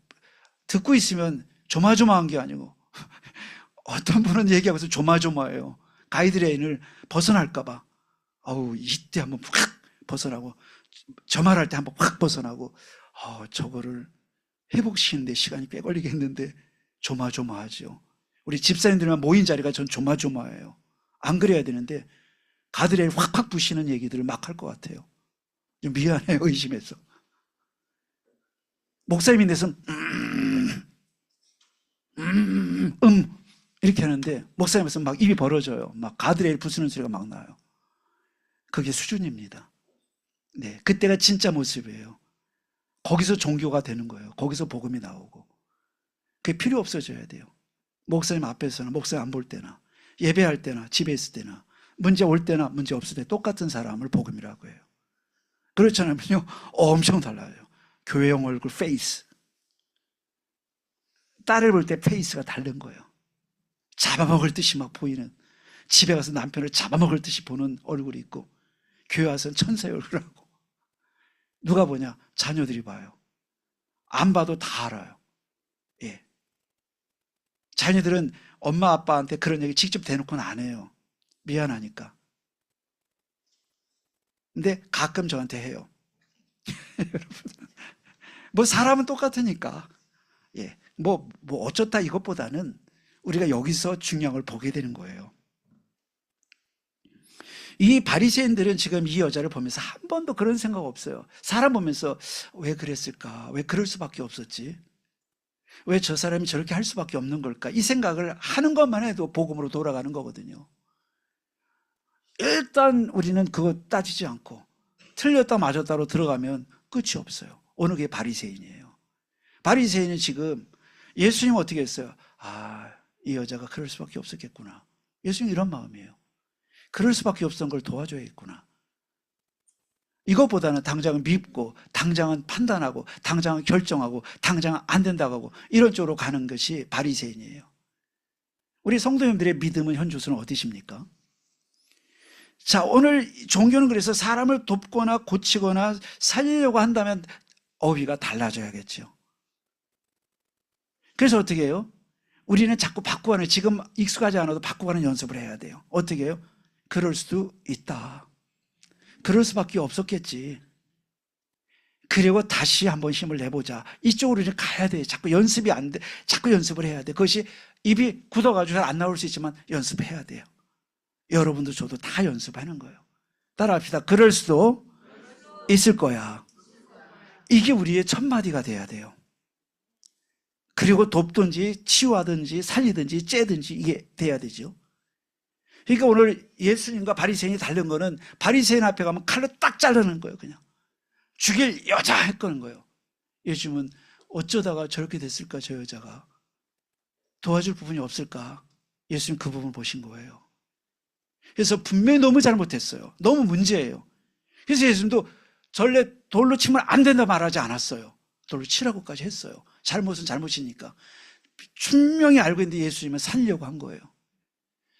듣고 있으면 조마조마한 게 아니고 어떤 분은 얘기하고 있어요. 조마조마해요. 가이드라인을 벗어날까 봐. 아우 이때 한번 확 벗어나고 저 말할 때 한번 확 벗어나고 저거를 회복시키는데 시간이 꽤 걸리겠는데 조마조마하죠. 우리 집사님들만 모인 자리가 전 조마조마해요. 안 그래야 되는데 가드레일 확확 부시는 얘기들을 막 할 것 같아요. 좀 미안해요. 의심해서. 목사님이 내서 이렇게 하는데 목사님에서 막 입이 벌어져요. 막 가드레일 부수는 소리가 막 나요. 그게 수준입니다. 네, 그때가 진짜 모습이에요. 거기서 종교가 되는 거예요. 거기서 복음이 나오고. 그게 필요 없어져야 돼요. 목사님 앞에서나 목사님 안 볼 때나 예배할 때나 집에 있을 때나 문제 올 때나 문제 없을 때 똑같은 사람을 복음이라고 해요. 그렇지 않으면요 엄청 달라요. 교회용 얼굴 페이스. 딸을 볼 때 페이스가 다른 거예요. 잡아먹을 듯이 막 보이는, 집에 가서 남편을 잡아먹을 듯이 보는 얼굴이 있고 교회 와서는 천사의 얼굴하고. 누가 보냐? 자녀들이 봐요. 안 봐도 다 알아요. 예. 자녀들은 엄마 아빠한테 그런 얘기 직접 대놓고는 안 해요. 미안하니까. 근데 가끔 저한테 해요. 여러분, 뭐 사람은 똑같으니까. 예, 뭐 어쩌다 이것보다는 우리가 여기서 중요한 걸 보게 되는 거예요. 이 바리새인들은 지금 이 여자를 보면서 한 번도 그런 생각 없어요. 사람 보면서 왜 그랬을까? 왜 그럴 수밖에 없었지? 왜 저 사람이 저렇게 할 수밖에 없는 걸까? 이 생각을 하는 것만 해도 복음으로 돌아가는 거거든요. 일단 우리는 그거 따지지 않고 틀렸다 맞았다로 들어가면 끝이 없어요. 어느 게 바리새인이에요. 바리새인은 지금 예수님 어떻게 했어요? 아, 이 여자가 그럴 수밖에 없었겠구나. 예수님 이런 마음이에요. 그럴 수밖에 없었던 걸 도와줘야겠구나. 이것보다는 당장은 밉고, 당장은 판단하고, 당장은 결정하고, 당장은 안 된다고 하고 이런 쪽으로 가는 것이 바리새인이에요. 우리 성도님들의 믿음은 현주소는 어디십니까? 자, 오늘 종교는 그래서 사람을 돕거나 고치거나 살리려고 한다면 어휘가 달라져야겠죠. 그래서 어떻게 해요? 우리는 자꾸 바꾸가는, 지금 익숙하지 않아도 바꾸가는 연습을 해야 돼요. 어떻게 해요? 그럴 수도 있다. 그럴 수밖에 없었겠지. 그리고 다시 한번 힘을 내보자. 이쪽으로 이제 가야 돼. 자꾸 연습이 안 돼. 자꾸 연습을 해야 돼. 그것이 입이 굳어가지고 잘 안 나올 수 있지만 연습해야 돼요. 여러분도 저도 다 연습하는 거예요. 따라합시다. 그럴 수도 있을 거야. 이게 우리의 첫 마디가 돼야 돼요. 그리고 돕든지 치유하든지 살리든지 째든지 이게 돼야 되죠. 그러니까 오늘 예수님과 바리새인이 다른 거는 바리새인 앞에 가면 칼로 딱 자르는 거예요. 그냥 죽일 여자 했거는 거예요. 요즘은 어쩌다가 저렇게 됐을까? 저 여자가 도와줄 부분이 없을까? 예수님 그 부분을 보신 거예요. 그래서 분명히 너무 잘못했어요. 너무 문제예요. 그래서 예수님도 전래 돌로 치면 안 된다 말하지 않았어요. 돌로 치라고까지 했어요. 잘못은 잘못이니까. 분명히 알고 있는데 예수님은 살려고 한 거예요.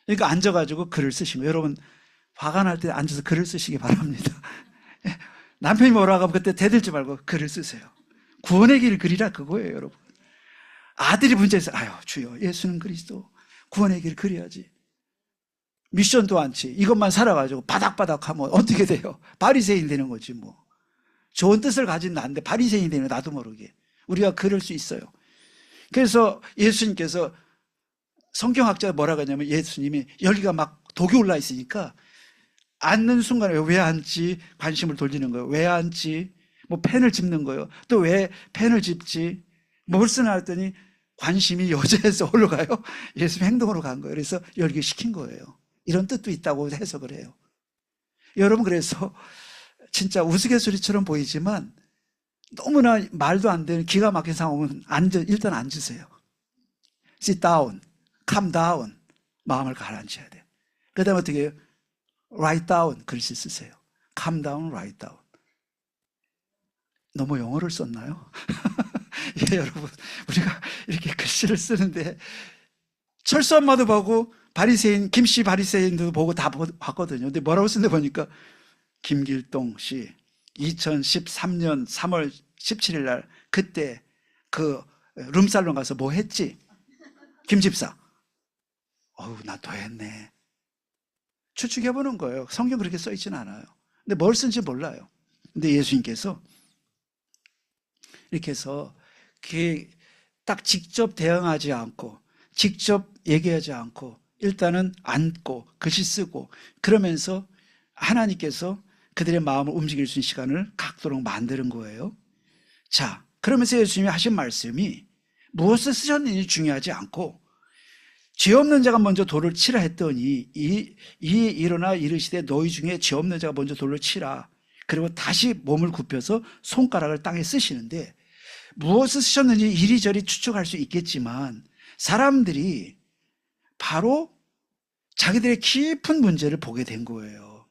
그러니까 앉아가지고 글을 쓰신 거예요. 여러분 화가 날 때 앉아서 글을 쓰시기 바랍니다. 남편이 뭐라고 하면 그때 대들지 말고 글을 쓰세요. 구원의 길 그리라 그거예요. 여러분 아들이 문제에서 아유 주여 예수는 그리스도 구원의 길 그려야지. 미션도 않지. 이것만 살아가지고 바닥바닥하면 어떻게 돼요? 바리새인 되는 거지 뭐. 좋은 뜻을 가진 나인데 바리새인이 되는 나도 모르게. 우리가 그럴 수 있어요. 그래서 예수님께서 성경학자가 뭐라고 하냐면 예수님이 여기가 막 독이 올라 있으니까 앉는 순간에 왜 앉지? 관심을 돌리는 거예요. 왜 앉지? 뭐 펜을 짚는 거예요. 또 왜 펜을 짚지? 뭘 쓰나 했더니 관심이 여자에서 올라가요. 예수님 행동으로 간 거예요. 그래서 열기 시킨 거예요. 이런 뜻도 있다고 해석을 해요. 여러분 그래서 진짜 우스갯소리처럼 보이지만 너무나 말도 안 되는 기가 막힌 상황은 일단 앉으세요. Sit down, calm down. 마음을 가라앉혀야 돼요. 그 다음에 어떻게 해요? Write down. 글씨 쓰세요. Calm down, write down. 너무 영어를 썼나요? 예, 여러분 우리가 이렇게 글씨를 쓰는데 철수 엄마도 보고 바리새인 김씨 바리새인도 보고 다 봤거든요. 근데 뭐라고 쓴데 보니까 김길동 씨 2013년 3월 17일 날 그때 그 룸살롱 가서 뭐 했지? 김집사. 어우 나 더 했네. 추측해보는 거예요. 성경 그렇게 써있지는 않아요. 근데 뭘 쓴지 몰라요. 근데 예수님께서 이렇게 해서 딱 직접 대응하지 않고 직접 얘기하지 않고 일단은 앉고 글씨 쓰고 그러면서 하나님께서 그들의 마음을 움직일 수 있는 시간을 갖도록 만드는 거예요. 자, 그러면서 예수님이 하신 말씀이 무엇을 쓰셨는지 중요하지 않고 죄 없는 자가 먼저 돌을 치라 했더니 일어나 이르시되 너희 중에 죄 없는 자가 먼저 돌을 치라. 그리고 다시 몸을 굽혀서 손가락을 땅에 쓰시는데 무엇을 쓰셨는지 이리저리 추측할 수 있겠지만 사람들이 바로 자기들의 깊은 문제를 보게 된 거예요.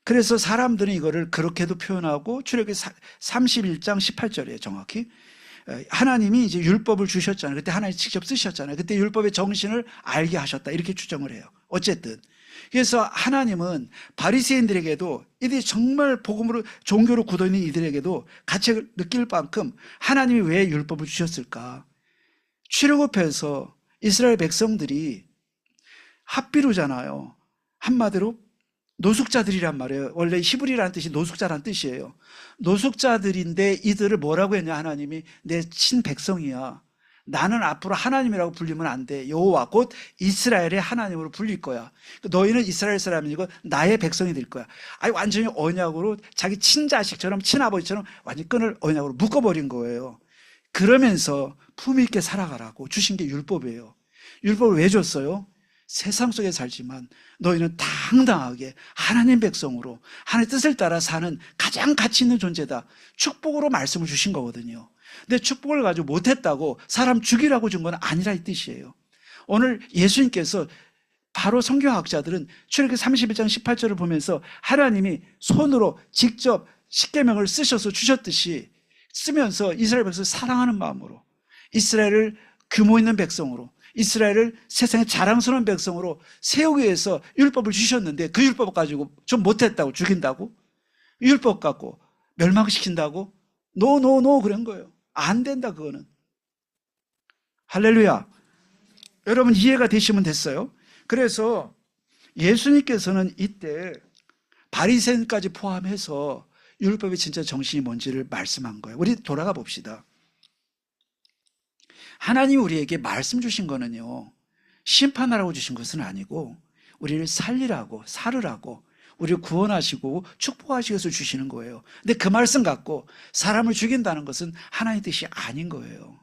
그래서 사람들은 이거를 그렇게도 표현하고 출애굽기 31장 18절이에요. 정확히 하나님이 이제 율법을 주셨잖아요. 그때 하나님이 직접 쓰셨잖아요. 그때 율법의 정신을 알게 하셨다 이렇게 추정을 해요. 어쨌든 그래서 하나님은 바리새인들에게도 이들이 정말 복음으로 종교로 굳어있는 이들에게도 가책을 느낄 만큼 하나님이 왜 율법을 주셨을까? 출애굽해서 이스라엘 백성들이 합비루잖아요. 한마디로 노숙자들이란 말이에요. 원래 히브리라는 뜻이 노숙자란 뜻이에요. 노숙자들인데 이들을 뭐라고 했냐, 하나님이. 내 친백성이야. 나는 앞으로 하나님이라고 불리면 안 돼. 여호와 곧 이스라엘의 하나님으로 불릴 거야. 너희는 이스라엘 사람이고 나의 백성이 될 거야. 아니, 완전히 언약으로 자기 친자식처럼 친아버지처럼 완전히 끈을 언약으로 묶어버린 거예요. 그러면서 품위 있게 살아가라고 주신 게 율법이에요. 율법을 왜 줬어요? 세상 속에 살지만 너희는 당당하게 하나님 백성으로 하나님의 뜻을 따라 사는 가장 가치 있는 존재다. 축복으로 말씀을 주신 거거든요. 근데 축복을 가지고 못했다고 사람 죽이라고 준 건 아니라 이 뜻이에요. 오늘 예수님께서 바로 성경학자들은 출애굽기 31장 18절을 보면서 하나님이 손으로 직접 십계명을 쓰셔서 주셨듯이 쓰면서 이스라엘 백성을 사랑하는 마음으로, 이스라엘을 규모 있는 백성으로, 이스라엘을 세상의 자랑스러운 백성으로 세우기 위해서 율법을 주셨는데, 그 율법 가지고 좀 못했다고 죽인다고? 율법 갖고 멸망시킨다고? 노 그런 거예요. 안 된다, 그거는. 할렐루야. 여러분 이해가 되시면 됐어요. 그래서 예수님께서는 이때 바리새인까지 포함해서 율법의 진짜 정신이 뭔지를 말씀한 거예요. 우리 돌아가 봅시다. 하나님이 우리에게 말씀 주신 거는요, 심판하라고 주신 것은 아니고 우리를 살리라고, 살으라고, 우리를 구원하시고 축복하시기 위해서 주시는 거예요. 근데 그 말씀 갖고 사람을 죽인다는 것은 하나님의 뜻이 아닌 거예요.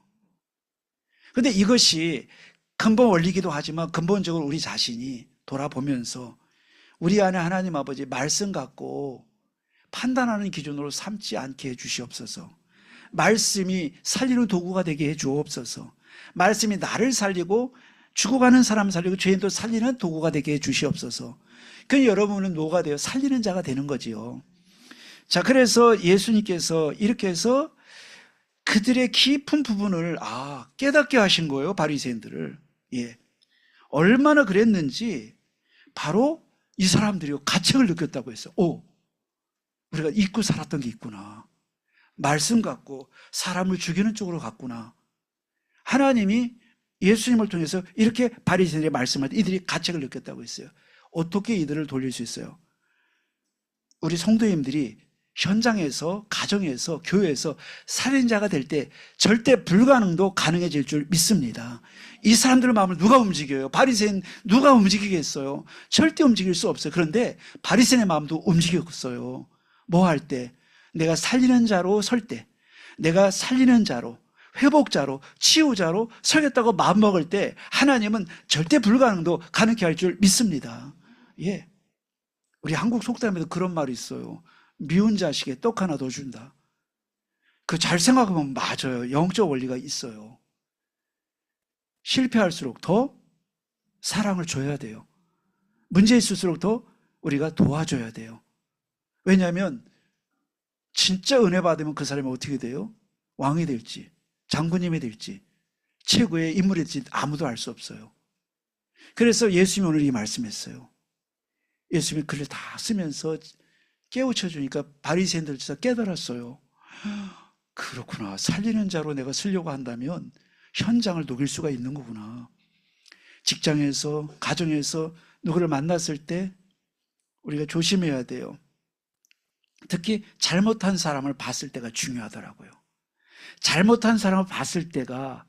근데 이것이 근본 원리이기도 하지만 근본적으로 우리 자신이 돌아보면서 우리 안에 하나님 아버지 말씀 갖고 판단하는 기준으로 삼지 않게 해 주시옵소서. 말씀이 살리는 도구가 되게 해 주옵소서. 말씀이 나를 살리고 죽어가는 사람 살리고 죄인도 살리는 도구가 되게 해 주시옵소서. 그 여러분은 뭐가 돼요? 살리는 자가 되는 거지요. 자, 그래서 예수님께서 이렇게 해서 그들의 깊은 부분을 깨닫게 하신 거예요. 바리새인들을. 예. 얼마나 그랬는지 바로 이 사람들이 가책을 느꼈다고 했어요. 우리가 잊고 살았던 게 있구나. 말씀 갖고 사람을 죽이는 쪽으로 갔구나. 하나님이 예수님을 통해서 이렇게 바리새인들의 말씀을 이들이 가책을 느꼈다고 했어요. 어떻게 이들을 돌릴 수 있어요? 우리 성도님들이 현장에서, 가정에서, 교회에서 살인자가 될 때 절대 불가능도 가능해질 줄 믿습니다. 이 사람들의 마음을 누가 움직여요? 바리새인 누가 움직이겠어요? 절대 움직일 수 없어요. 그런데 바리새인의 마음도 움직였어요. 뭐 할 때? 내가 살리는 자로 설 때, 내가 살리는 자로, 회복자로, 치유자로 서겠다고 마음먹을 때 하나님은 절대 불가능도 가능케 할 줄 믿습니다. 예. 우리 한국 속담에도 그런 말이 있어요. 미운 자식에 떡 하나 더 준다. 그 잘 생각하면 맞아요. 영적 원리가 있어요. 실패할수록 더 사랑을 줘야 돼요. 문제 있을수록 더 우리가 도와줘야 돼요. 왜냐하면 진짜 은혜 받으면 그 사람이 어떻게 돼요? 왕이 될지, 장군님이 될지, 최고의 인물이 될지 아무도 알 수 없어요. 그래서 예수님이 오늘 이 말씀했어요. 예수님이 글을 다 쓰면서 깨우쳐 주니까 바리새인들 진짜 깨달았어요. 그렇구나. 살리는 자로 내가 쓰려고 한다면 현장을 녹일 수가 있는 거구나. 직장에서, 가정에서 누구를 만났을 때 우리가 조심해야 돼요. 특히 잘못한 사람을 봤을 때가 중요하더라고요. 잘못한 사람을 봤을 때가,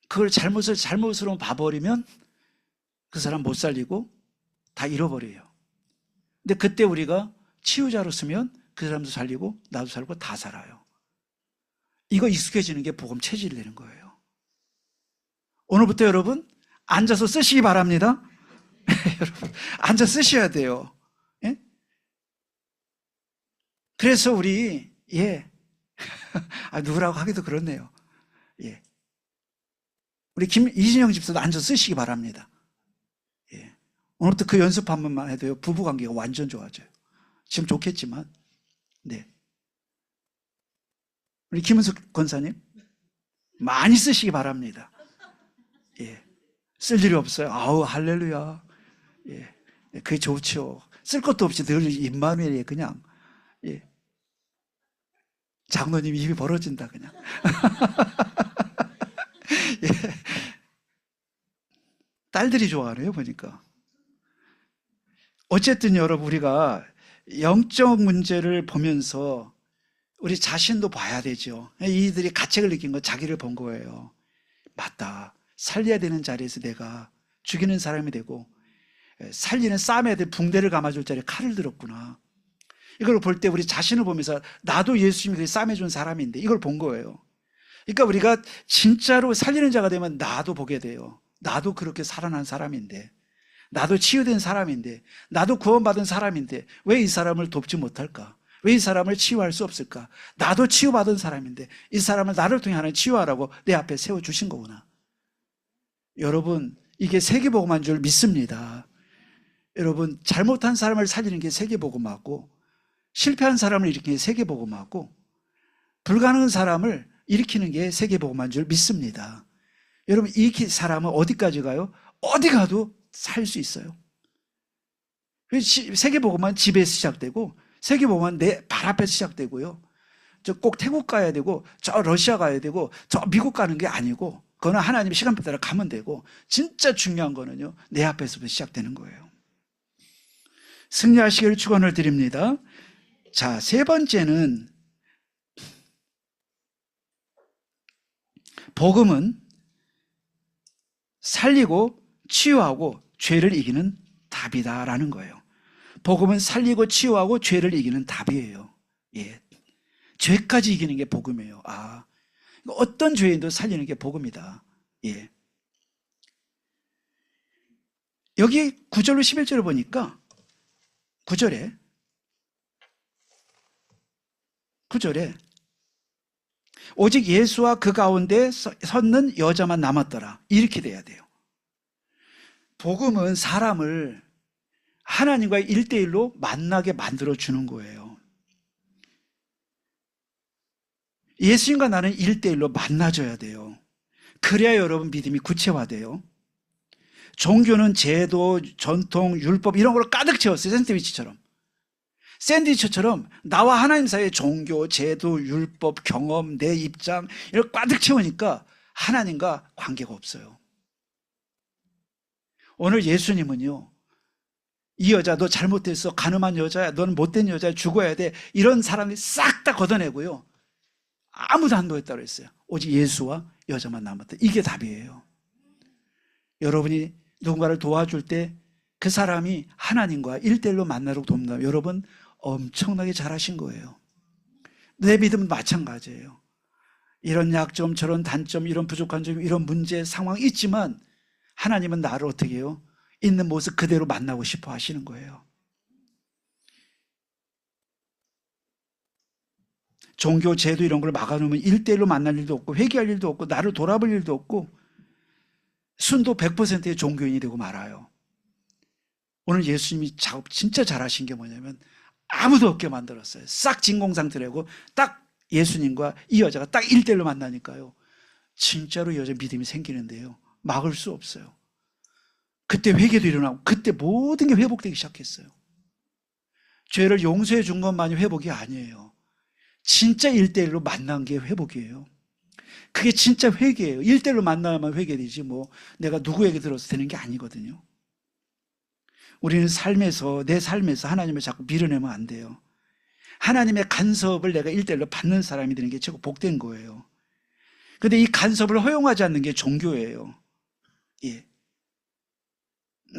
그걸 잘못으로 봐버리면 그 사람 못 살리고 다 잃어버려요. 근데 그때 우리가 치유자로 쓰면 그 사람도 살리고 나도 살고 다 살아요. 이거 익숙해지는 게 복음 체질이 되는 거예요. 오늘부터 여러분 앉아서 쓰시기 바랍니다. 여러분 앉아 쓰셔야 돼요. 예? 그래서 우리 누구라고 하기도 그렇네요. 예. 우리 이진영 집사도 앉아 쓰시기 바랍니다. 예. 오늘부터 그 연습 한 번만 해도요, 부부관계가 완전 좋아져요. 지금 좋겠지만, 네. 우리 김은숙 권사님, 많이 쓰시기 바랍니다. 예. 쓸 일이 없어요. 아우, 할렐루야. 예. 그게 좋죠. 쓸 것도 없이 늘 임마누엘이에요, 그냥. 예. 장로님 입이 벌어진다, 그냥. 예. 딸들이 좋아하네요, 보니까. 어쨌든 여러분, 우리가 영적 문제를 보면서 우리 자신도 봐야 되죠. 이들이 가책을 느낀 건 자기를 본 거예요. 맞다. 살려야 되는 자리에서 내가 죽이는 사람이 되고, 살리는 싸움에 대해 붕대를 감아줄 자리에 칼을 들었구나. 이걸 볼 때 우리 자신을 보면서 나도 예수님이 싸움해준 사람인데 이걸 본 거예요. 그러니까 우리가 진짜로 살리는 자가 되면 나도 보게 돼요. 나도 그렇게 살아난 사람인데, 나도 치유된 사람인데, 나도 구원받은 사람인데 왜 이 사람을 돕지 못할까? 왜 이 사람을 치유할 수 없을까? 나도 치유받은 사람인데 이 사람을 나를 통해 하나님 치유하라고 내 앞에 세워주신 거구나. 여러분, 이게 세계복음한 줄 믿습니다. 여러분, 잘못한 사람을 살리는 게 세계복음하고, 실패한 사람을 일으키는 게 세계복음하고, 불가능한 사람을 일으키는 게 세계복음한 줄 믿습니다. 여러분, 이 사람은 어디까지 가요? 어디 가도 살 수 있어요. 세계복음은 집에서 시작되고, 세계복음은 내 발 앞에서 시작되고요. 저 꼭 태국 가야 되고, 저 러시아 가야 되고, 저 미국 가는 게 아니고, 그거는 하나님의 시간표 따라 가면 되고, 진짜 중요한 거는요, 내 앞에서부터 시작되는 거예요. 승리하시기를 축원을 드립니다. 자, 세 번째는 복음은 살리고 치유하고 죄를 이기는 답이다라는 거예요. 복음은 살리고 치유하고 죄를 이기는 답이에요. 예. 죄까지 이기는 게 복음이에요. 아, 어떤 죄인도 살리는 게 복음이다. 예. 여기 9절로 11절을 보니까 9절에 오직 예수와 그 가운데 섰는 여자만 남았더라. 이렇게 돼야 돼요. 복음은 사람을 하나님과의 1대1로 만나게 만들어주는 거예요. 예수님과 나는 1대1로 만나줘야 돼요. 그래야 여러분 믿음이 구체화돼요. 종교는 제도, 전통, 율법 이런 걸로 가득 채웠어요. 샌드위치처럼 나와 하나님 사이의 종교, 제도, 율법, 경험, 내 입장 이렇게 가득 채우니까 하나님과 관계가 없어요. 오늘 예수님은요, 이 여자 너 잘못했어, 가늠한 여자야, 너는 못된 여자야, 죽어야 돼, 이런 사람이 싹 다 걷어내고요, 아무도 안 도했다고 했어요. 오직 예수와 여자만 남았다. 이게 답이에요. 여러분이 누군가를 도와줄 때 그 사람이 하나님과 1대1로 만나도록 돕는다. 여러분 엄청나게 잘하신 거예요. 내 믿음은 마찬가지예요. 이런 약점, 저런 단점, 이런 부족한 점, 이런 문제, 상황이 있지만 하나님은 나를 어떻게 해요? 있는 모습 그대로 만나고 싶어 하시는 거예요. 종교, 제도 이런 걸 막아놓으면 1대1로 만날 일도 없고 회개할 일도 없고 나를 돌아볼 일도 없고 순도 100%의 종교인이 되고 말아요. 오늘 예수님이 작업 진짜 잘하신 게 뭐냐면 아무도 없게 만들었어요. 싹 진공상태라고 딱 예수님과 이 여자가 딱 1대1로 만나니까요, 진짜로 여자 믿음이 생기는데요, 막을 수 없어요. 그때 회개도 일어나고 그때 모든 게 회복되기 시작했어요. 죄를 용서해 준 것만이 회복이 아니에요. 진짜 1대1로 만난 게 회복이에요. 그게 진짜 회개예요. 1대1로 만나야만 회개되지 뭐 내가 누구에게 들어서 되는 게 아니거든요. 우리는 삶에서, 내 삶에서 하나님을 자꾸 밀어내면 안 돼요. 하나님의 간섭을 내가 1대1로 받는 사람이 되는 게 최고 복된 거예요. 그런데 이 간섭을 허용하지 않는 게 종교예요. 예.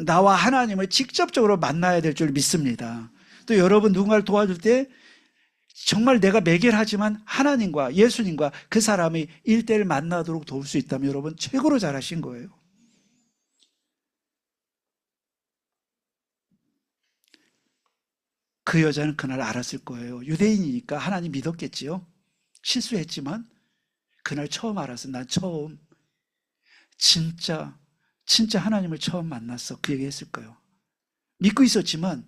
나와 하나님을 직접적으로 만나야 될 줄 믿습니다. 또 여러분 누군가를 도와줄 때 정말 내가 매결하지만 하나님과 예수님과 그 사람이 1대1 만나도록 도울 수 있다면 여러분 최고로 잘하신 거예요. 그 여자는 그날 알았을 거예요. 유대인이니까 하나님 믿었겠지요. 실수했지만 그날 처음 알았어요. 난 처음 진짜 하나님을 처음 만났어. 그 얘기 했을 거예요. 믿고 있었지만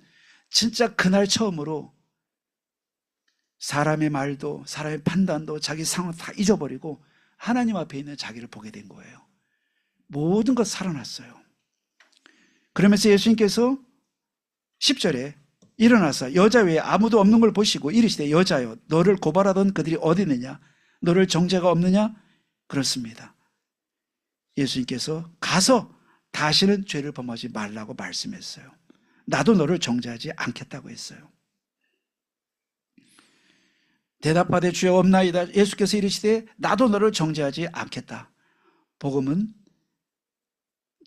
진짜 그날 처음으로 사람의 말도 사람의 판단도 자기 상황 다 잊어버리고 하나님 앞에 있는 자기를 보게 된 거예요. 모든 것 살아났어요. 그러면서 예수님께서 10절에 일어나서 여자 외에 아무도 없는 걸 보시고 이르시되 여자여 너를 고발하던 그들이 어디 있느냐? 너를 정죄가 없느냐? 그렇습니다. 예수님께서 가서 다시는 죄를 범하지 말라고 말씀했어요. 나도 너를 정죄하지 않겠다고 했어요. 대답하되 주여 없나이다. 예수께서 이르시되 나도 너를 정죄하지 않겠다. 복음은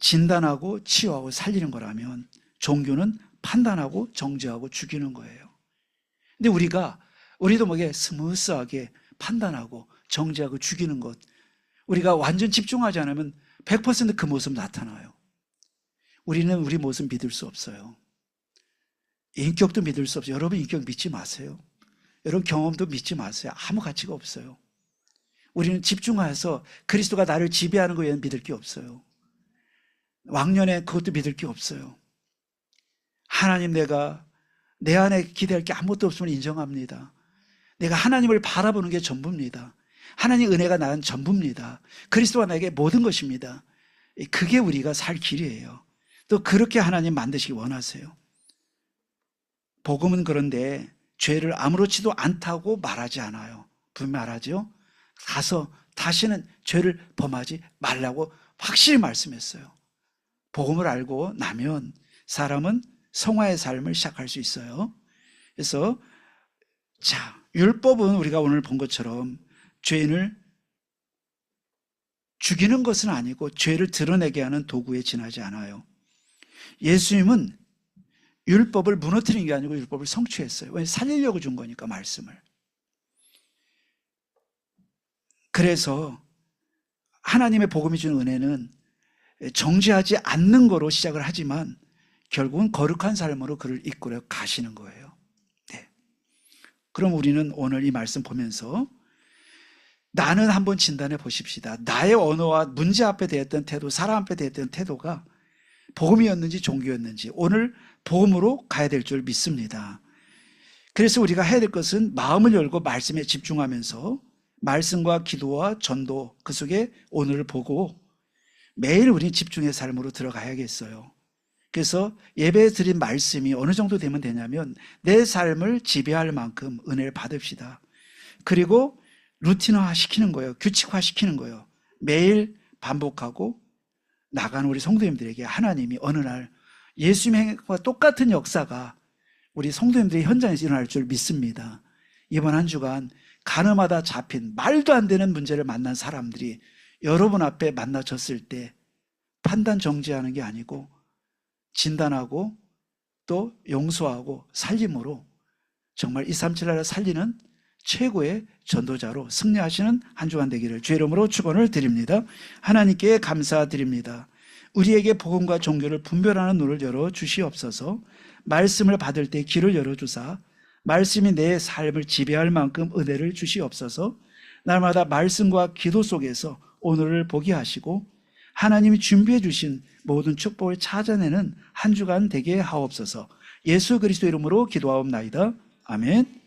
진단하고 치유하고 살리는 거라면 종교는 판단하고 정죄하고 죽이는 거예요. 근데 우리도 뭐게 스무스하게 판단하고 정죄하고 죽이는 것, 우리가 완전 집중하지 않으면 100% 그 모습 나타나요. 우리는 우리 모습 믿을 수 없어요. 인격도 믿을 수 없어요. 여러분 인격 믿지 마세요. 여러분 경험도 믿지 마세요. 아무 가치가 없어요. 우리는 집중해서 그리스도가 나를 지배하는 거에 믿을 게 없어요. 왕년에 그것도 믿을 게 없어요. 하나님, 내가 내 안에 기대할 게 아무것도 없음을 인정합니다. 내가 하나님을 바라보는 게 전부입니다. 하나님 은혜가 나는 전부입니다. 그리스도가 나에게 모든 것입니다. 그게 우리가 살 길이에요. 또 그렇게 하나님 만드시기 원하세요. 복음은 그런데 죄를 아무렇지도 않다고 말하지 않아요. 분명히 말하죠. 가서 다시는 죄를 범하지 말라고 확실히 말씀했어요. 복음을 알고 나면 사람은 성화의 삶을 시작할 수 있어요. 그래서 율법은 우리가 오늘 본 것처럼 죄인을 죽이는 것은 아니고 죄를 드러내게 하는 도구에 지나지 않아요. 예수님은 율법을 무너뜨린 게 아니고 율법을 성취했어요. 왜? 살리려고 준 거니까, 말씀을. 그래서 하나님의 복음이 주는 은혜는 정죄하지 않는 거로 시작을 하지만 결국은 거룩한 삶으로 그를 이끌어 가시는 거예요. 네. 그럼 우리는 오늘 이 말씀 보면서 나는 한번 진단해 보십시다. 나의 언어와 문제 앞에 대했던 태도, 사람 앞에 대했던 태도가 복음이었는지 종교였는지 오늘 복음으로 가야 될 줄 믿습니다. 그래서 우리가 해야 될 것은 마음을 열고 말씀에 집중하면서 말씀과 기도와 전도 그 속에 오늘을 보고 매일 우리 집중의 삶으로 들어가야겠어요. 그래서 예배 드린 말씀이 어느 정도 되면 되냐면 내 삶을 지배할 만큼 은혜를 받읍시다. 그리고 루틴화 시키는 거예요. 규칙화 시키는 거예요. 매일 반복하고 나가는 우리 성도님들에게 하나님이 어느 날 예수님의 행과 똑같은 역사가 우리 성도님들의 현장에서 일어날 줄 믿습니다. 이번 한 주간 가늠하다 잡힌 말도 안 되는 문제를 만난 사람들이 여러분 앞에 만나졌을 때 판단 정죄하는 게 아니고 진단하고 또 용서하고 살림으로 정말 237 나라 살리는 최고의 전도자로 승리하시는 한 주간 되기를 주의 이름으로 축원을 드립니다. 하나님께 감사드립니다. 우리에게 복음과 종교를 분별하는 눈을 열어 주시옵소서. 말씀을 받을 때 귀를 열어주사 말씀이 내 삶을 지배할 만큼 은혜를 주시옵소서. 날마다 말씀과 기도 속에서 오늘을 보게 하시고 하나님이 준비해 주신 모든 축복을 찾아내는 한 주간 되게 하옵소서. 예수 그리스도 이름으로 기도하옵나이다. 아멘.